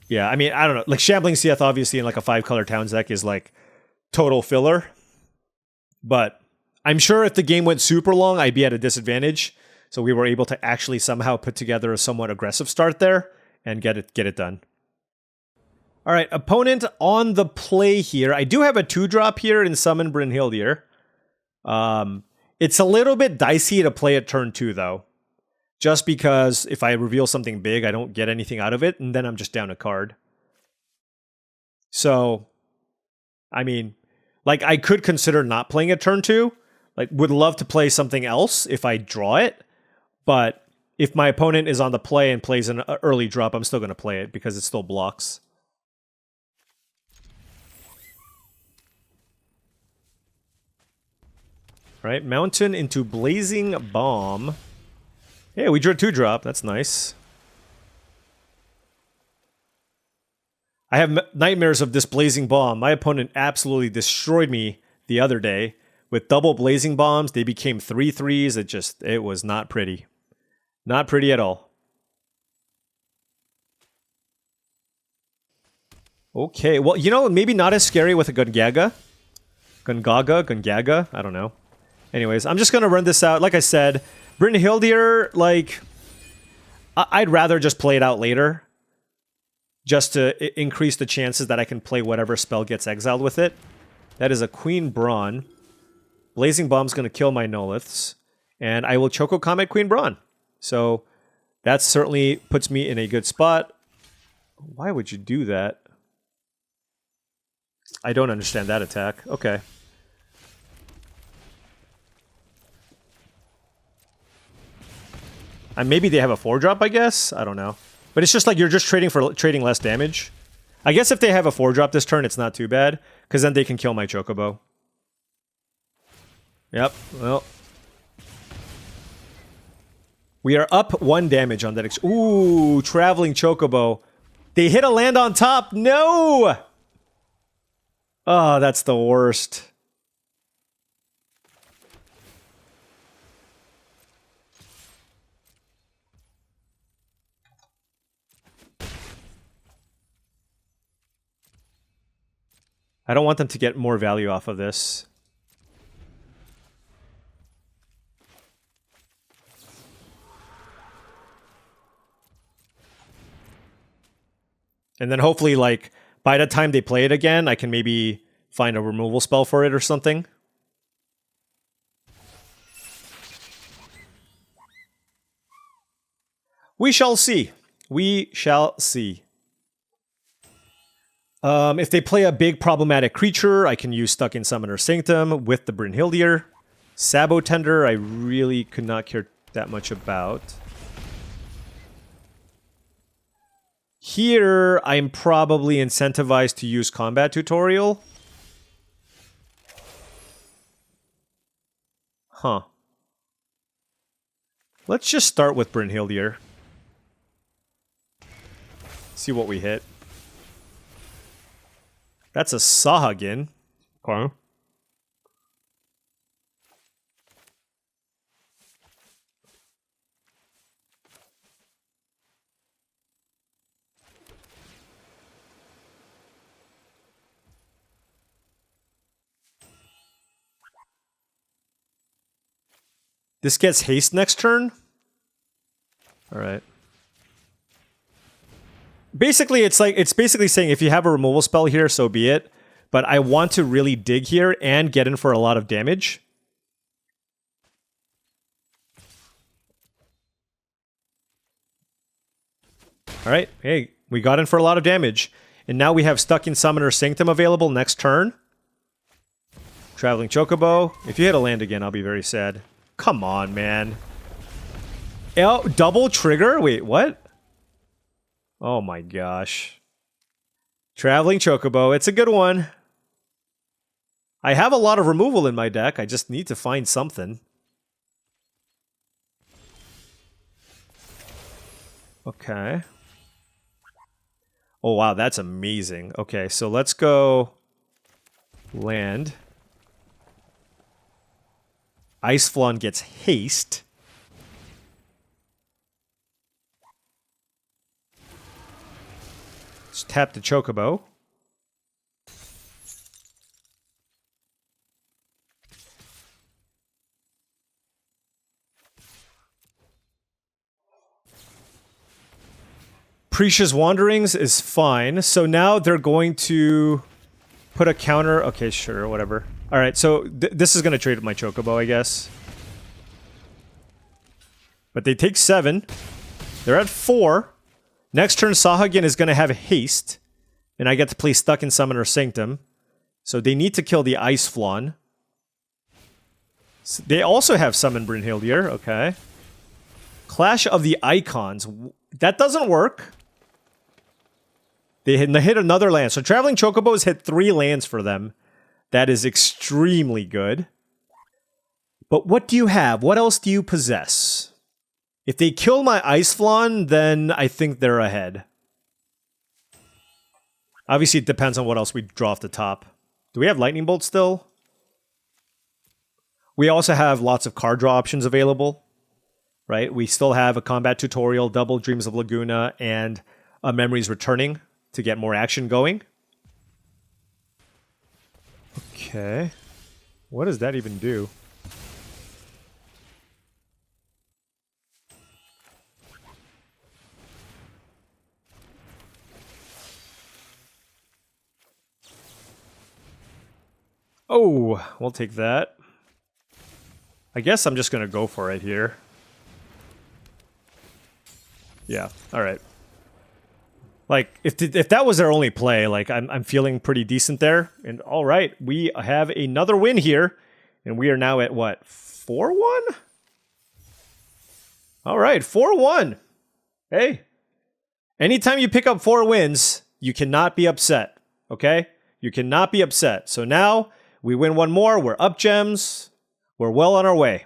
Yeah, I mean, I don't know. Like, Shambling Seath, obviously, in like a 5-color Towns deck is like total filler. But I'm sure if the game went super long, I'd be at a disadvantage. So we were able to actually somehow put together a somewhat aggressive start there and get it done. All right, opponent on the play here. I do have a 2-drop here in Summon Brynhildir. It's a little bit dicey to play at turn 2, though. Just because if I reveal something big, I don't get anything out of it, and then I'm just down a card. So, I mean, like, I could consider not playing at turn 2. Like, would love to play something else if I draw it. But if my opponent is on the play and plays an early drop, I'm still going to play it because it still blocks. Right, Mountain into Blazing Bomb. Yeah, we drew a 2-drop. That's nice. I have nightmares of this Blazing Bomb. My opponent absolutely destroyed me the other day. With double Blazing Bombs, they became 3/3s. It was not pretty. Not pretty at all. Okay, well, you know, maybe not as scary with a Gungaga. Gungaga, I don't know. Anyways, I'm just going to run this out. Like I said, Brynhildir, like, I'd rather just play it out later. Just to increase the chances that I can play whatever spell gets exiled with it. That is a Queen Brawn. Blazing Bomb's going to kill my Noliths. And I will Choco Comet Queen Brawn. So that certainly puts me in a good spot. Why would you do that? I don't understand that attack. Okay. And maybe they have a 4-drop, I guess? I don't know. But it's just like you're just trading less damage. I guess if they have a 4-drop this turn, it's not too bad. Because then they can kill my Chocobo. Yep, well. We are up 1 damage on that. Ooh, Traveling Chocobo. They hit a land on top. No! Oh, that's the worst. I don't want them to get more value off of this. And then hopefully, like, by the time they play it again, I can maybe find a removal spell for it or something. We shall see. We shall see. If they play a big problematic creature, I can use Stuck in Summoner Sanctum with the Brynhildir. Sabotender, I really could not care that much about. Here, I'm probably incentivized to use Combat Tutorial. Huh. Let's just start with Brynhildir. See what we hit. That's a Sahagin. Okay. This gets haste next turn? Alright. Basically, it's basically saying if you have a removal spell here, so be it. But I want to really dig here and get in for a lot of damage. Alright, hey, we got in for a lot of damage. And now we have Stuck in Summoner Sanctum available next turn. Traveling Chocobo. If you hit a land again, I'll be very sad. Come on, man. Double trigger? Wait, what? Oh my gosh. Traveling Chocobo. It's a good one. I have a lot of removal in my deck. I just need to find something. Okay. Oh wow, that's amazing. Okay, so let's go land. Iceflawn gets haste. Let's tap the Chocobo. Precious Wanderings is fine. So now they're going to put a counter. Okay, sure, whatever. All right, so this is going to trade with my Chocobo, I guess. But they take 7. They're at 4. Next turn, Sahagin is going to have haste. And I get to play Stuck in Summoner Sanctum. So they need to kill the Iceflawn. So they also have Summon Brynhildir. Okay. Clash of the Icons. That doesn't work. They hit another land. So Traveling Chocobos hit 3 lands for them. That is extremely good. But what do you have? What else do you possess? If they kill my Iceflawn, then I think they're ahead. Obviously, it depends on what else we draw off the top. Do we have Lightning Bolt still? We also have lots of card draw options available. Right? We still have a Combat Tutorial, double Dreams of Laguna, and a Memories Returning to get more action going. Okay. What does that even do? Oh, we'll take that. I guess I'm just going to go for it here. Yeah, alright. Like, if that was their only play, like, I'm feeling pretty decent there. And alright, we have another win here. And we are now at, what, 4-1? Alright, 4-1. Hey. Anytime you pick up 4 wins, you cannot be upset. Okay? You cannot be upset. So now, we win 1 more, we're up gems. We're well on our way.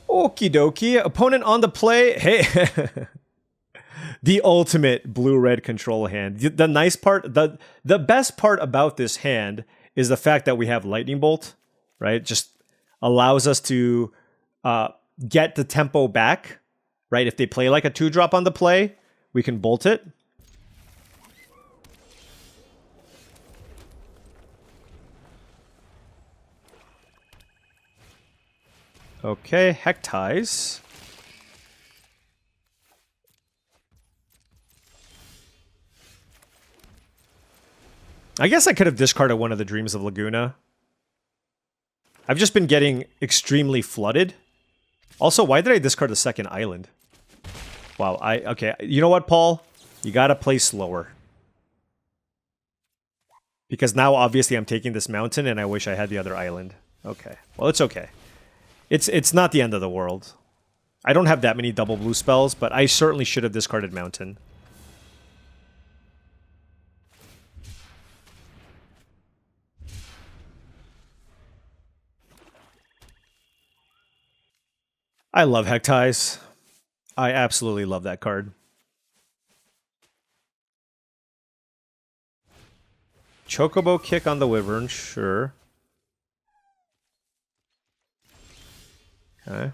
Okie dokie. Opponent on the play. Hey. The ultimate blue-red control hand. The nice part, the best part about this hand is the fact that we have Lightning Bolt, right? Just allows us to get the tempo back, right? If they play like a 2-drop on the play, we can bolt it. Okay, Hectize. I guess I could have discarded one of the Dreams of Laguna. I've just been getting extremely flooded. Also, why did I discard the second island? Wow, okay, you know what, Paul? You gotta play slower. Because now, obviously, I'm taking this mountain, and I wish I had the other island. Okay, well, it's okay. It's not the end of the world. I don't have that many double blue spells, but I certainly should have discarded Mountain. I love Hektais. I absolutely love that card. Chocobo kick on the Wyvern, sure. Okay.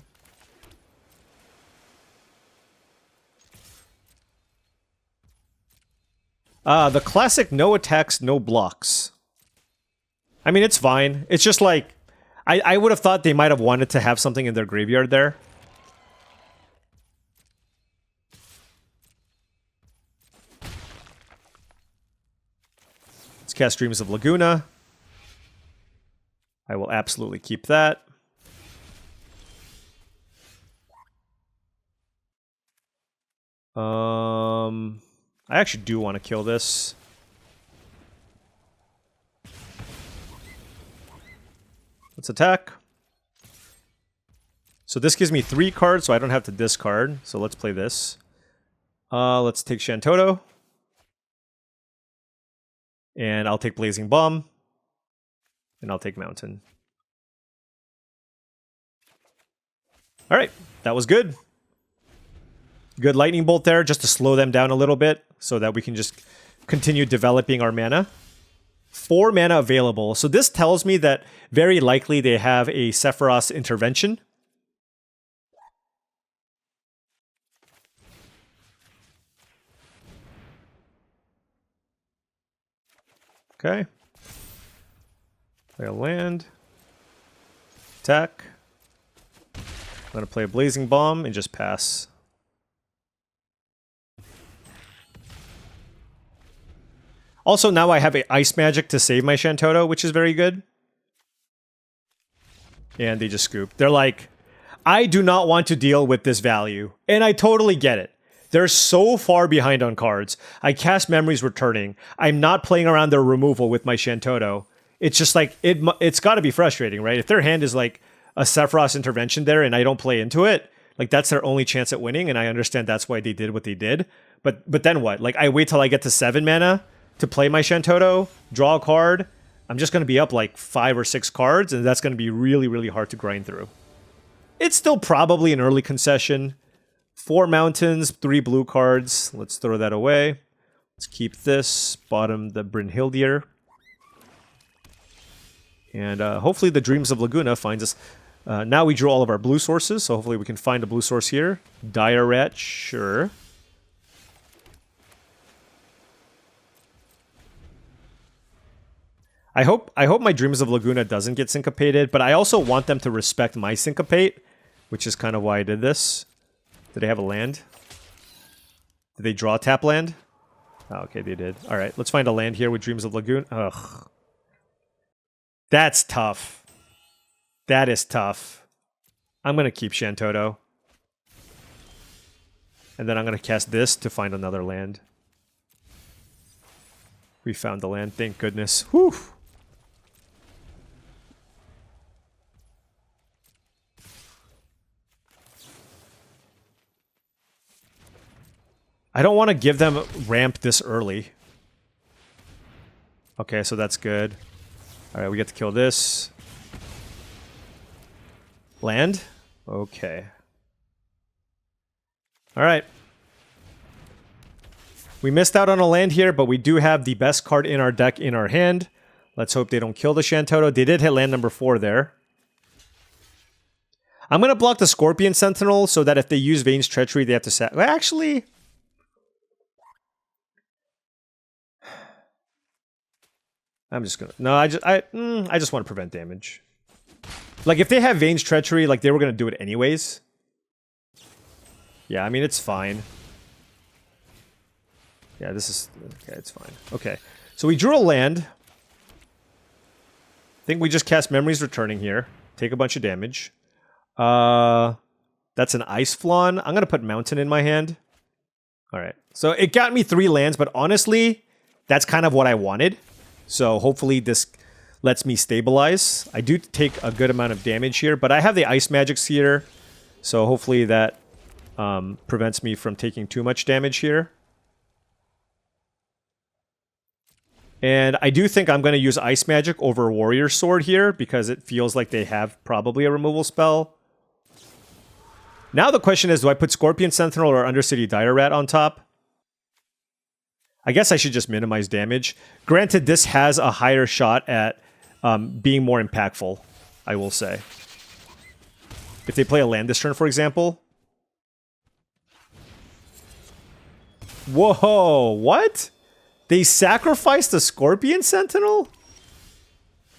The classic no attacks, no blocks. I mean, it's fine. It's just like, I would have thought they might have wanted to have something in their graveyard there. Let's cast Dreams of Laguna. I will absolutely keep that. I actually do want to kill this. Let's attack. So this gives me 3 cards, so I don't have to discard. So let's play this. Let's take Shantoto. And I'll take Blazing Bomb. And I'll take Mountain. Alright, that was good. Good Lightning Bolt there, just to slow them down a little bit, so that we can just continue developing our mana. 4 mana available. So this tells me that very likely they have a Sephiroth's Intervention. Okay. Play a land. Attack. I'm going to play a Blazing Bomb and just pass. Also, now I have a Ice Magic to save my Shantoto, which is very good. And they just scoop. They're like, I do not want to deal with this value. And I totally get it. They're so far behind on cards. I cast Memories Returning. I'm not playing around their removal with my Shantoto. It's just like, it's got to be frustrating, right? If their hand is like a Sephiroth's Intervention there and I don't play into it, like that's their only chance at winning. And I understand that's why they did what they did. But then what? Like I wait till I get to 7 mana to play my Shantoto, draw a card. I'm just going to be up like 5 or 6 cards, and that's going to be really, really hard to grind through. It's still probably an early concession. 4 mountains, 3 blue cards. Let's throw that away. Let's keep this. Bottom the Brynhildir. And hopefully the Dreams of Laguna finds us. Now we drew all of our blue sources, so hopefully we can find a blue source here. Dire Rat, sure. I hope my Dreams of Laguna doesn't get syncopated, but I also want them to respect my syncopate, which is kind of why I did this. Did they have a land? Did they draw a tap land? Oh, okay, they did. All right, let's find a land here with Dreams of Laguna. Ugh. That's tough. That is tough. I'm going to keep Shantoto. And then I'm going to cast this to find another land. We found the land, thank goodness. Whew. I don't want to give them ramp this early. Okay, so that's good. Alright, we get to kill this. Land? Okay. Alright. We missed out on a land here, but we do have the best card in our deck in our hand. Let's hope they don't kill the Shantoto. They did hit land number 4 there. I'm going to block the Scorpion Sentinel so that if they use Vane's Treachery, they have to well, actually... I'm just gonna... No, I just want to prevent damage. Like, if they have Vane's Treachery, like, they were going to do it anyways. Yeah, I mean, it's fine. Yeah, this is... Okay, it's fine. Okay. So we drew a land. I think we just cast Memories Returning here. Take a bunch of damage. That's an Ice Flawn. I'm going to put Mountain in my hand. Alright. So it got me 3 lands, but honestly, that's kind of what I wanted. So hopefully this lets me stabilize. I do take a good amount of damage here, but I have the Ice Magics here. So hopefully that prevents me from taking too much damage here. And I do think I'm going to use Ice Magic over Warrior Sword here because it feels like they have probably a removal spell. Now the question is, do I put Scorpion Sentinel or Undercity Dire Rat on top? I guess I should just minimize damage. Granted, this has a higher shot at being more impactful, I will say. If they play a land this turn, for example. Whoa, what? They sacrificed the Scorpion Sentinel?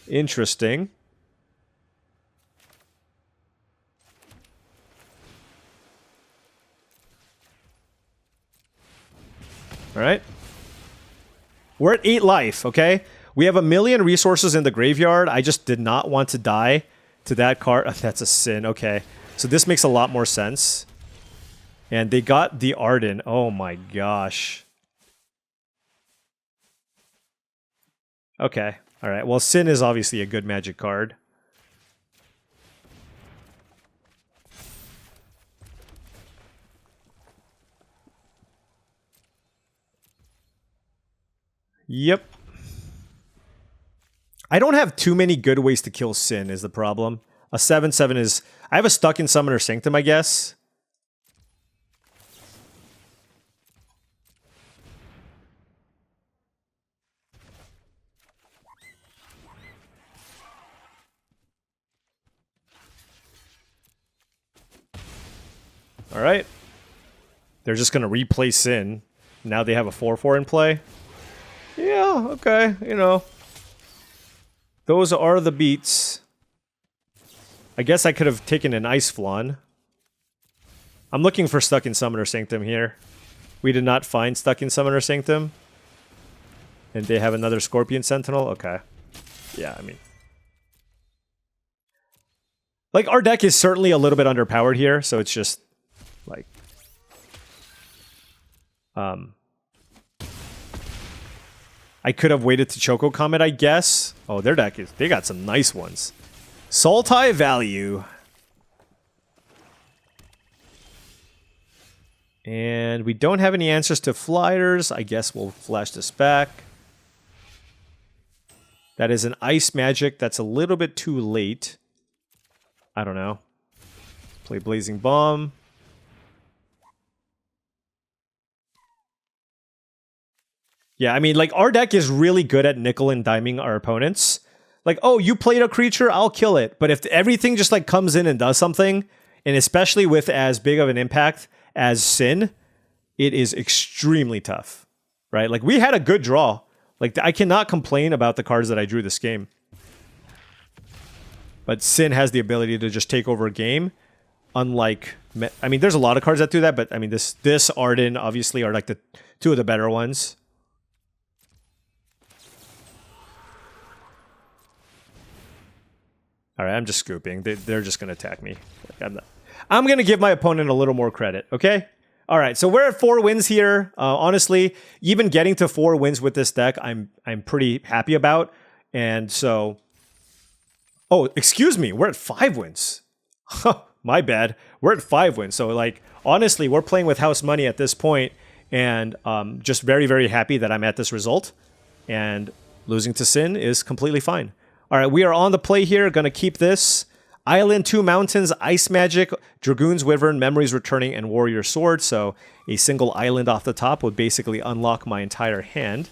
Interesting. Alright. We're at 8 life, okay? We have 1,000,000 resources in the graveyard. I just did not want to die to that card. Oh, that's a sin, okay. So this makes a lot more sense. And they got the Arden. Oh my gosh. Okay, alright. Well, Sin is obviously a good Magic card. Yep. I don't have too many good ways to kill Sin is the problem. A 7/7 is... I have a Stuck in Summoner Sanctum, I guess. Alright. They're just going to replay Sin. Now they have a 4/4 in play. Yeah, okay, you know. Those are the beats. I guess I could have taken an Ice Flan. I'm looking for Stuck in Summoner Sanctum here. We did not find Stuck in Summoner Sanctum. And they have another Scorpion Sentinel? Okay. Yeah, I mean... like, our deck is certainly a little bit underpowered here, so it's just... like... I could have waited to Choco Comet, I guess. Oh, their deck is... they got some nice ones. Sultai Value. And we don't have any answers to flyers. I guess we'll flash this back. That is an Ice Magic. That's a little bit too late. I don't know. Play Blazing Bomb. Yeah, I mean, like, our deck is really good at nickel and diming our opponents. Like, oh, you played a creature, I'll kill it. But if everything just, like, comes in and does something, and especially with as big of an impact as Sin, it is extremely tough, right? Like, we had a good draw. Like, I cannot complain about the cards that I drew this game. But Sin has the ability to just take over a game, unlike... I mean, there's a lot of cards that do that, but, I mean, this Arden, obviously, are, like, the two of the better ones. Alright, I'm just scooping. They're just going to attack me. Like, I'm going to give my opponent a little more credit, okay? Alright, so we're at 4 wins here. Honestly, even getting to 4 wins with this deck, I'm pretty happy about. And so... oh, excuse me, we're at 5 wins. My bad. We're at 5 wins. So, like, honestly, we're playing with house money at this point, and just very, very happy that I'm at this result. And losing to Sin is completely fine. All right, we are on the play here. Going to keep this. Island, 2 mountains, Ice Magic, Dragoon's Wyvern, Memories Returning, and Warrior Sword. So a single island off the top would basically unlock my entire hand.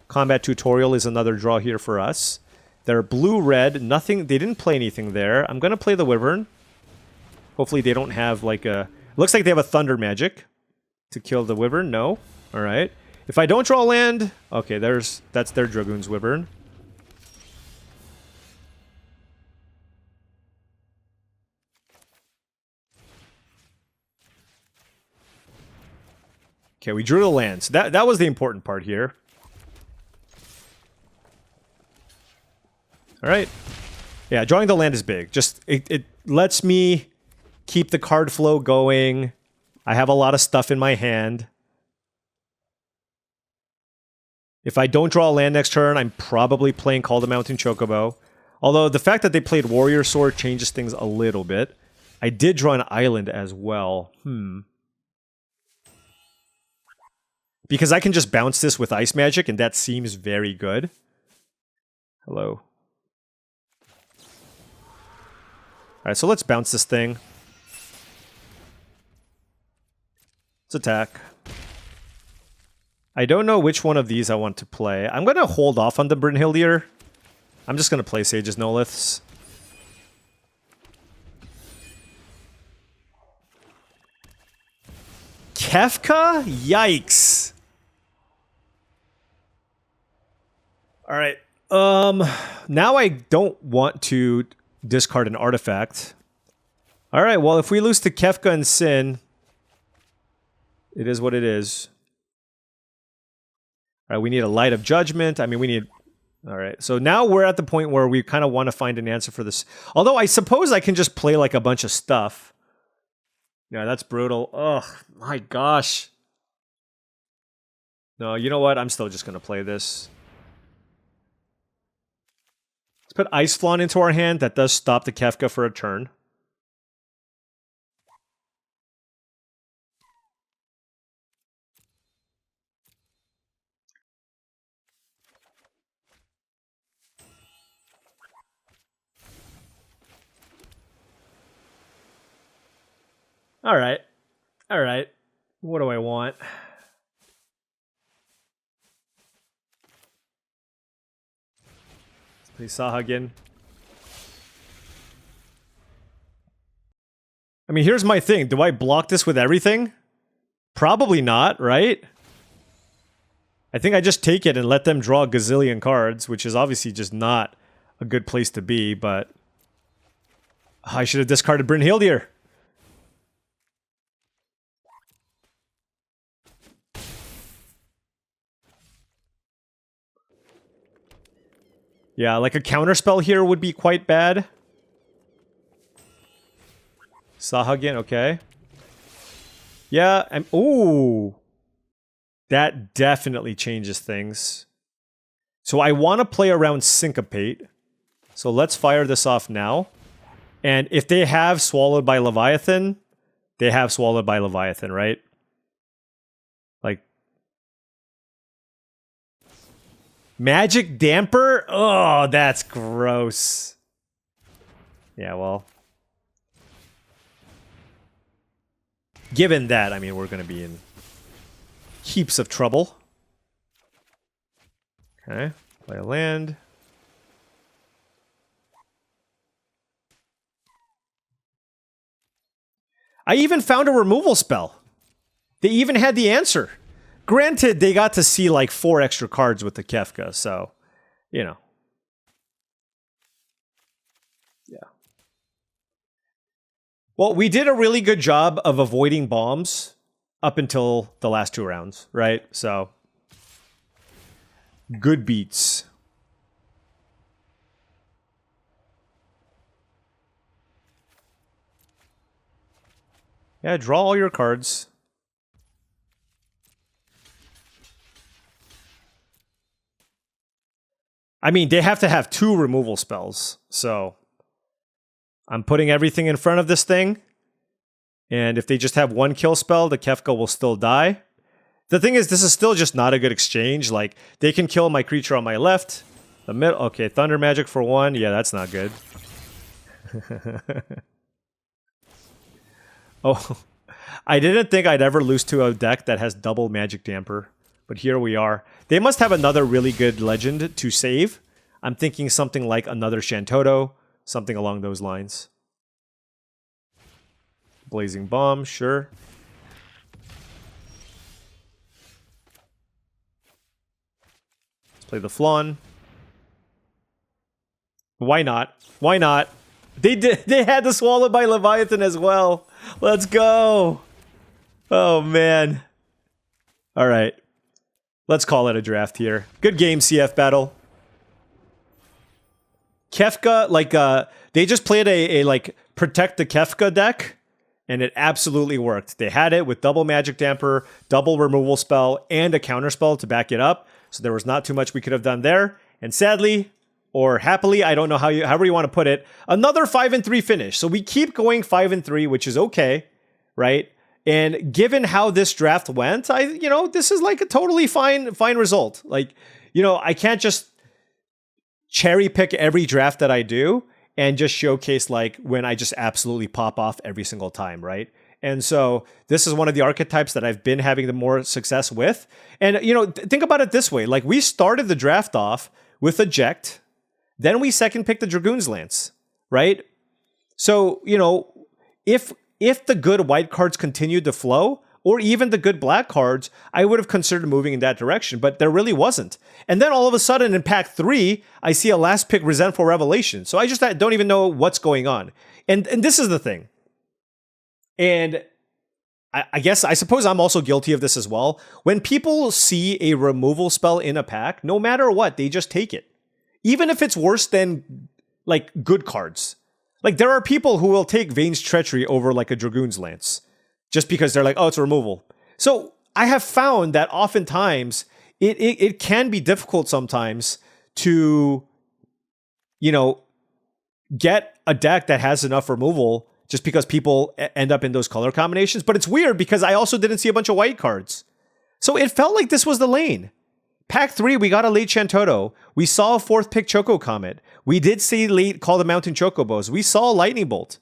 Combat Tutorial is another draw here for us. They're blue-red. Nothing. They didn't play anything there. I'm going to play the Wyvern. Hopefully they don't have like a... looks like they have a Thunder Magic to kill the Wyvern. No. All right. If I don't draw land... okay, that's their Dragoon's Wyvern. Okay, we drew the lands. That was the important part here. All right. Yeah, drawing the land is big. Just it lets me keep the card flow going. I have a lot of stuff in my hand. If I don't draw a land next turn, I'm probably playing Call the Mountain Chocobo. Although the fact that they played Warrior Sword changes things a little bit. I did draw an island as well. Because I can just bounce this with Ice Magic, and that seems very good. Hello. Alright, so let's bounce this thing. Let's attack. I don't know which one of these I want to play. I'm going to hold off on the Brynhildir. I'm just going to play Sage's Noliths. Kefka? Yikes. All right. Now I don't want to discard an artifact. All right, well, if we lose to Kefka and Sin, it is what it is. All right, we need a Light of Judgment. I mean, we need... All right, so now we're at the point where we kind of want to find an answer for this. Although I suppose I can just play like a bunch of stuff. Yeah, that's brutal. Oh, my gosh. No, you know what? I'm still just going to play this. Let's put Ice Flawn into our hand. That does stop the Kefka for a turn. All right. All right. What do I want? Let's play Sahagin. I mean, here's my thing. Do I block this with everything? Probably not, right? I think I just take it and let them draw a gazillion cards, which is obviously just not a good place to be, but... I should have discarded Brynhildir. Yeah, like a counterspell here would be quite bad. Sahagin, okay. Yeah, and ooh. That definitely changes things. So I want to play around Syncopate. So let's fire this off now. And if they have Swallowed by Leviathan, they have Swallowed by Leviathan, right? Like... Magic Damper? Oh, that's gross. Yeah, well... Given that, I mean, we're going to be in heaps of trouble. Okay, play a land. I even found a removal spell. They even had the answer. Granted, they got to see like 4 extra cards with the Kefka, so, you know. Yeah. Well, we did a really good job of avoiding bombs up until the last 2 rounds, right? So, good beats. Yeah, draw all your cards. I mean, they have to have 2 removal spells, so I'm putting everything in front of this thing, and if they just have 1 kill spell, the Kefka will still die. The thing is, this is still just not a good exchange. Like, they can kill my creature on my left, the middle. Okay, Thunder Magic for 1. Yeah, that's not good. Oh, I didn't think I'd ever lose to a deck that has double Magic Damper. But here we are. They must have another really good legend to save. I'm thinking something like another Shantoto, something along those lines. Blazing Bomb, sure. Let's play the Flawn. Why not? Why not? They had the Swallowed by Leviathan as well. Let's go. Oh, man. All right. Let's call it a draft here. Good game, CF Battle. Kefka, like, they just played a like, Protect the Kefka deck, and it absolutely worked. They had it with double Magic Damper, double removal spell, and a counter spell to back it up, so there was not too much we could have done there. And sadly, or happily, I don't know however you want to put it, another 5-3 finish. So we keep going 5-3, which is okay, right? And given how this draft went, this is like a totally fine result. Like, I can't just cherry pick every draft that I do and just showcase like when I just absolutely pop off every single time, right? And so this is one of the archetypes that I've been having the more success with. And, you know, think about it this way. Like, we started the draft off with Eject, then we second picked the Dragoon's Lance, right? So, you know, if the good white cards continued to flow, or even the good black cards, I would have considered moving in that direction, but there really wasn't. And then all of a sudden in pack 3, I see a last pick Resentful Revelation. So I just don't even know what's going on. And this is the thing. And I suppose I'm also guilty of this as well. When people see a removal spell in a pack, no matter what, they just take it. Even if it's worse than, like, good cards. Like, there are people who will take Vane's Treachery over, like, a Dragoon's Lance. Just because they're like, oh, it's a removal. So I have found that oftentimes it can be difficult sometimes to, you know, get a deck that has enough removal just because people end up in those color combinations. But it's weird because I also didn't see a bunch of white cards. So it felt like this was the lane. Pack 3, we got a late Shantoto. We saw a 4th pick Choco Comet. We did see late Call the Mountain Chocobos. We saw Lightning Bolt.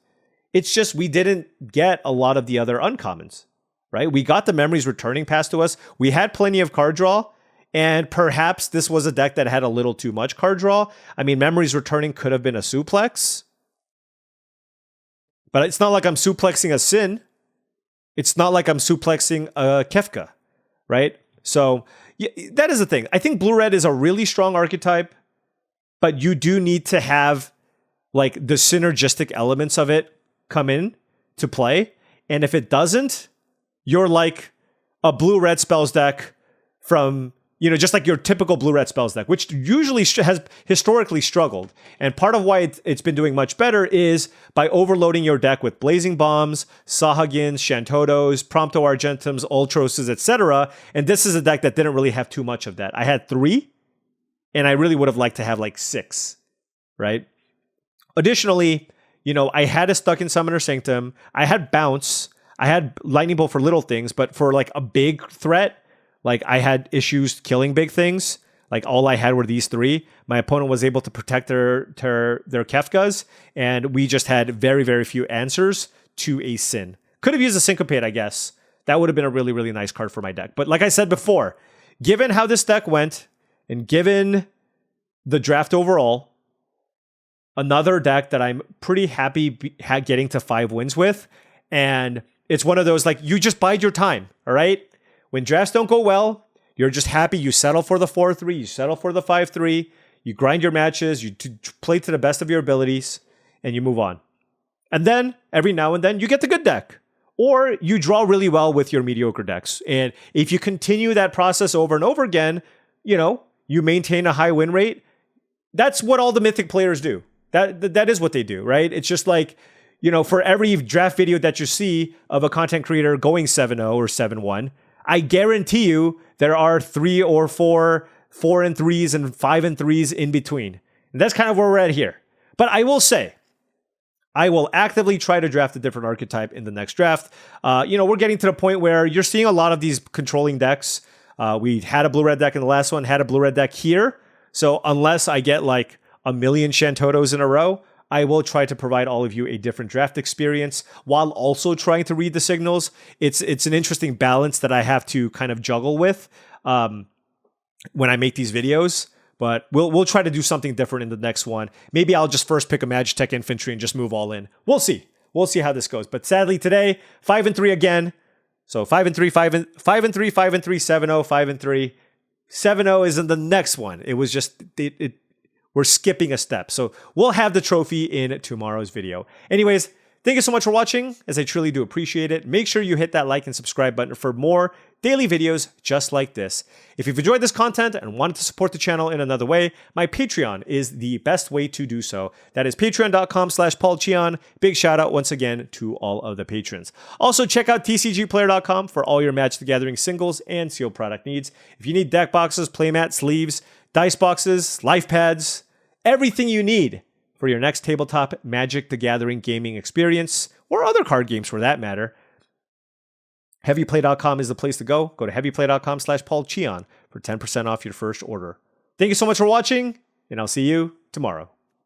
It's just we didn't get a lot of the other uncommons, right? We got the Memories Returning passed to us. We had plenty of card draw. And perhaps this was a deck that had a little too much card draw. I mean, Memories Returning could have been a suplex. But it's not like I'm suplexing a Sin. It's not like I'm suplexing a Kefka, right? So yeah, that is the thing. I think Blue-Red is a really strong archetype, but you do need to have like the synergistic elements of it come in to play. And if it doesn't, you're like a Blue-Red spells deck from, you know, just like your typical Blue-Red spells deck, which usually has historically struggled. And part of why it's been doing much better is by overloading your deck with Blazing Bombs, Sahagins, Shantotos, Prompto Argentums, Ultroses, etc. And this is a deck that didn't really have too much of that. I had 3, and I really would have liked to have like 6, right? Additionally, you know, I had a Stuck in Summoner Sanctum. I had Bounce. I had Lightning Bolt for little things, but for like a big threat, like I had issues killing big things. Like all I had were these 3. My opponent was able to protect their Kefkas, and we just had very, very few answers to a Sin. Could have used a Syncopate, I guess. That would have been a really, really nice card for my deck. But like I said before, given how this deck went, and given the draft overall, another deck that I'm pretty happy getting to 5 wins with. And it's one of those, like, you just bide your time, all right? When drafts don't go well, you're just happy. You settle for the 4-3, you settle for the 5-3, you grind your matches, you play to the best of your abilities, and you move on. And then, every now and then, you get the good deck. Or you draw really well with your mediocre decks. And if you continue that process over and over again, you know, you maintain a high win rate. That's what all the Mythic players do. That is what they do, right? It's just like, you know, for every draft video that you see of a content creator going 7-0 or 7-1, I guarantee you there are 3 or 4 4-3s and 5-3s in between. And that's kind of where we're at here. But I will say, I will actively try to draft a different archetype in the next draft. You know, we're getting to the point where you're seeing a lot of these controlling decks. We had a Blue-Red deck in the last one, had a Blue-Red deck here. So unless I get like a million Shantotos in a row, I will try to provide all of you a different draft experience while also trying to read the signals. It's an interesting balance that I have to kind of juggle with when I make these videos. But we'll try to do something different in the next one. Maybe I'll just first pick a Magitech Infantry and just move all in. We'll see. We'll see how this goes. But sadly today, 5-3 again. So 5-3, 5-3, 5-3, 7-0, 5-3. 7-0 is in the next one. It was just we're skipping a step. So we'll have the trophy in tomorrow's video. Anyways, thank you so much for watching, as I truly do appreciate it. Make sure you hit that like and subscribe button for more daily videos just like this. If you've enjoyed this content and wanted to support the channel in another way, my Patreon is the best way to do so. That is patreon.com/paulcheon. Big shout out once again to all of the patrons. Also check out TCGplayer.com for all your Magic the Gathering singles and sealed product needs. If you need deck boxes, playmat, sleeves, dice boxes, life pads, everything you need for your next tabletop Magic the Gathering gaming experience, or other card games for that matter, heavyplay.com is the place to go. Go to heavyplay.com/paulcheon for 10% off your first order. Thank you so much for watching, and I'll see you tomorrow.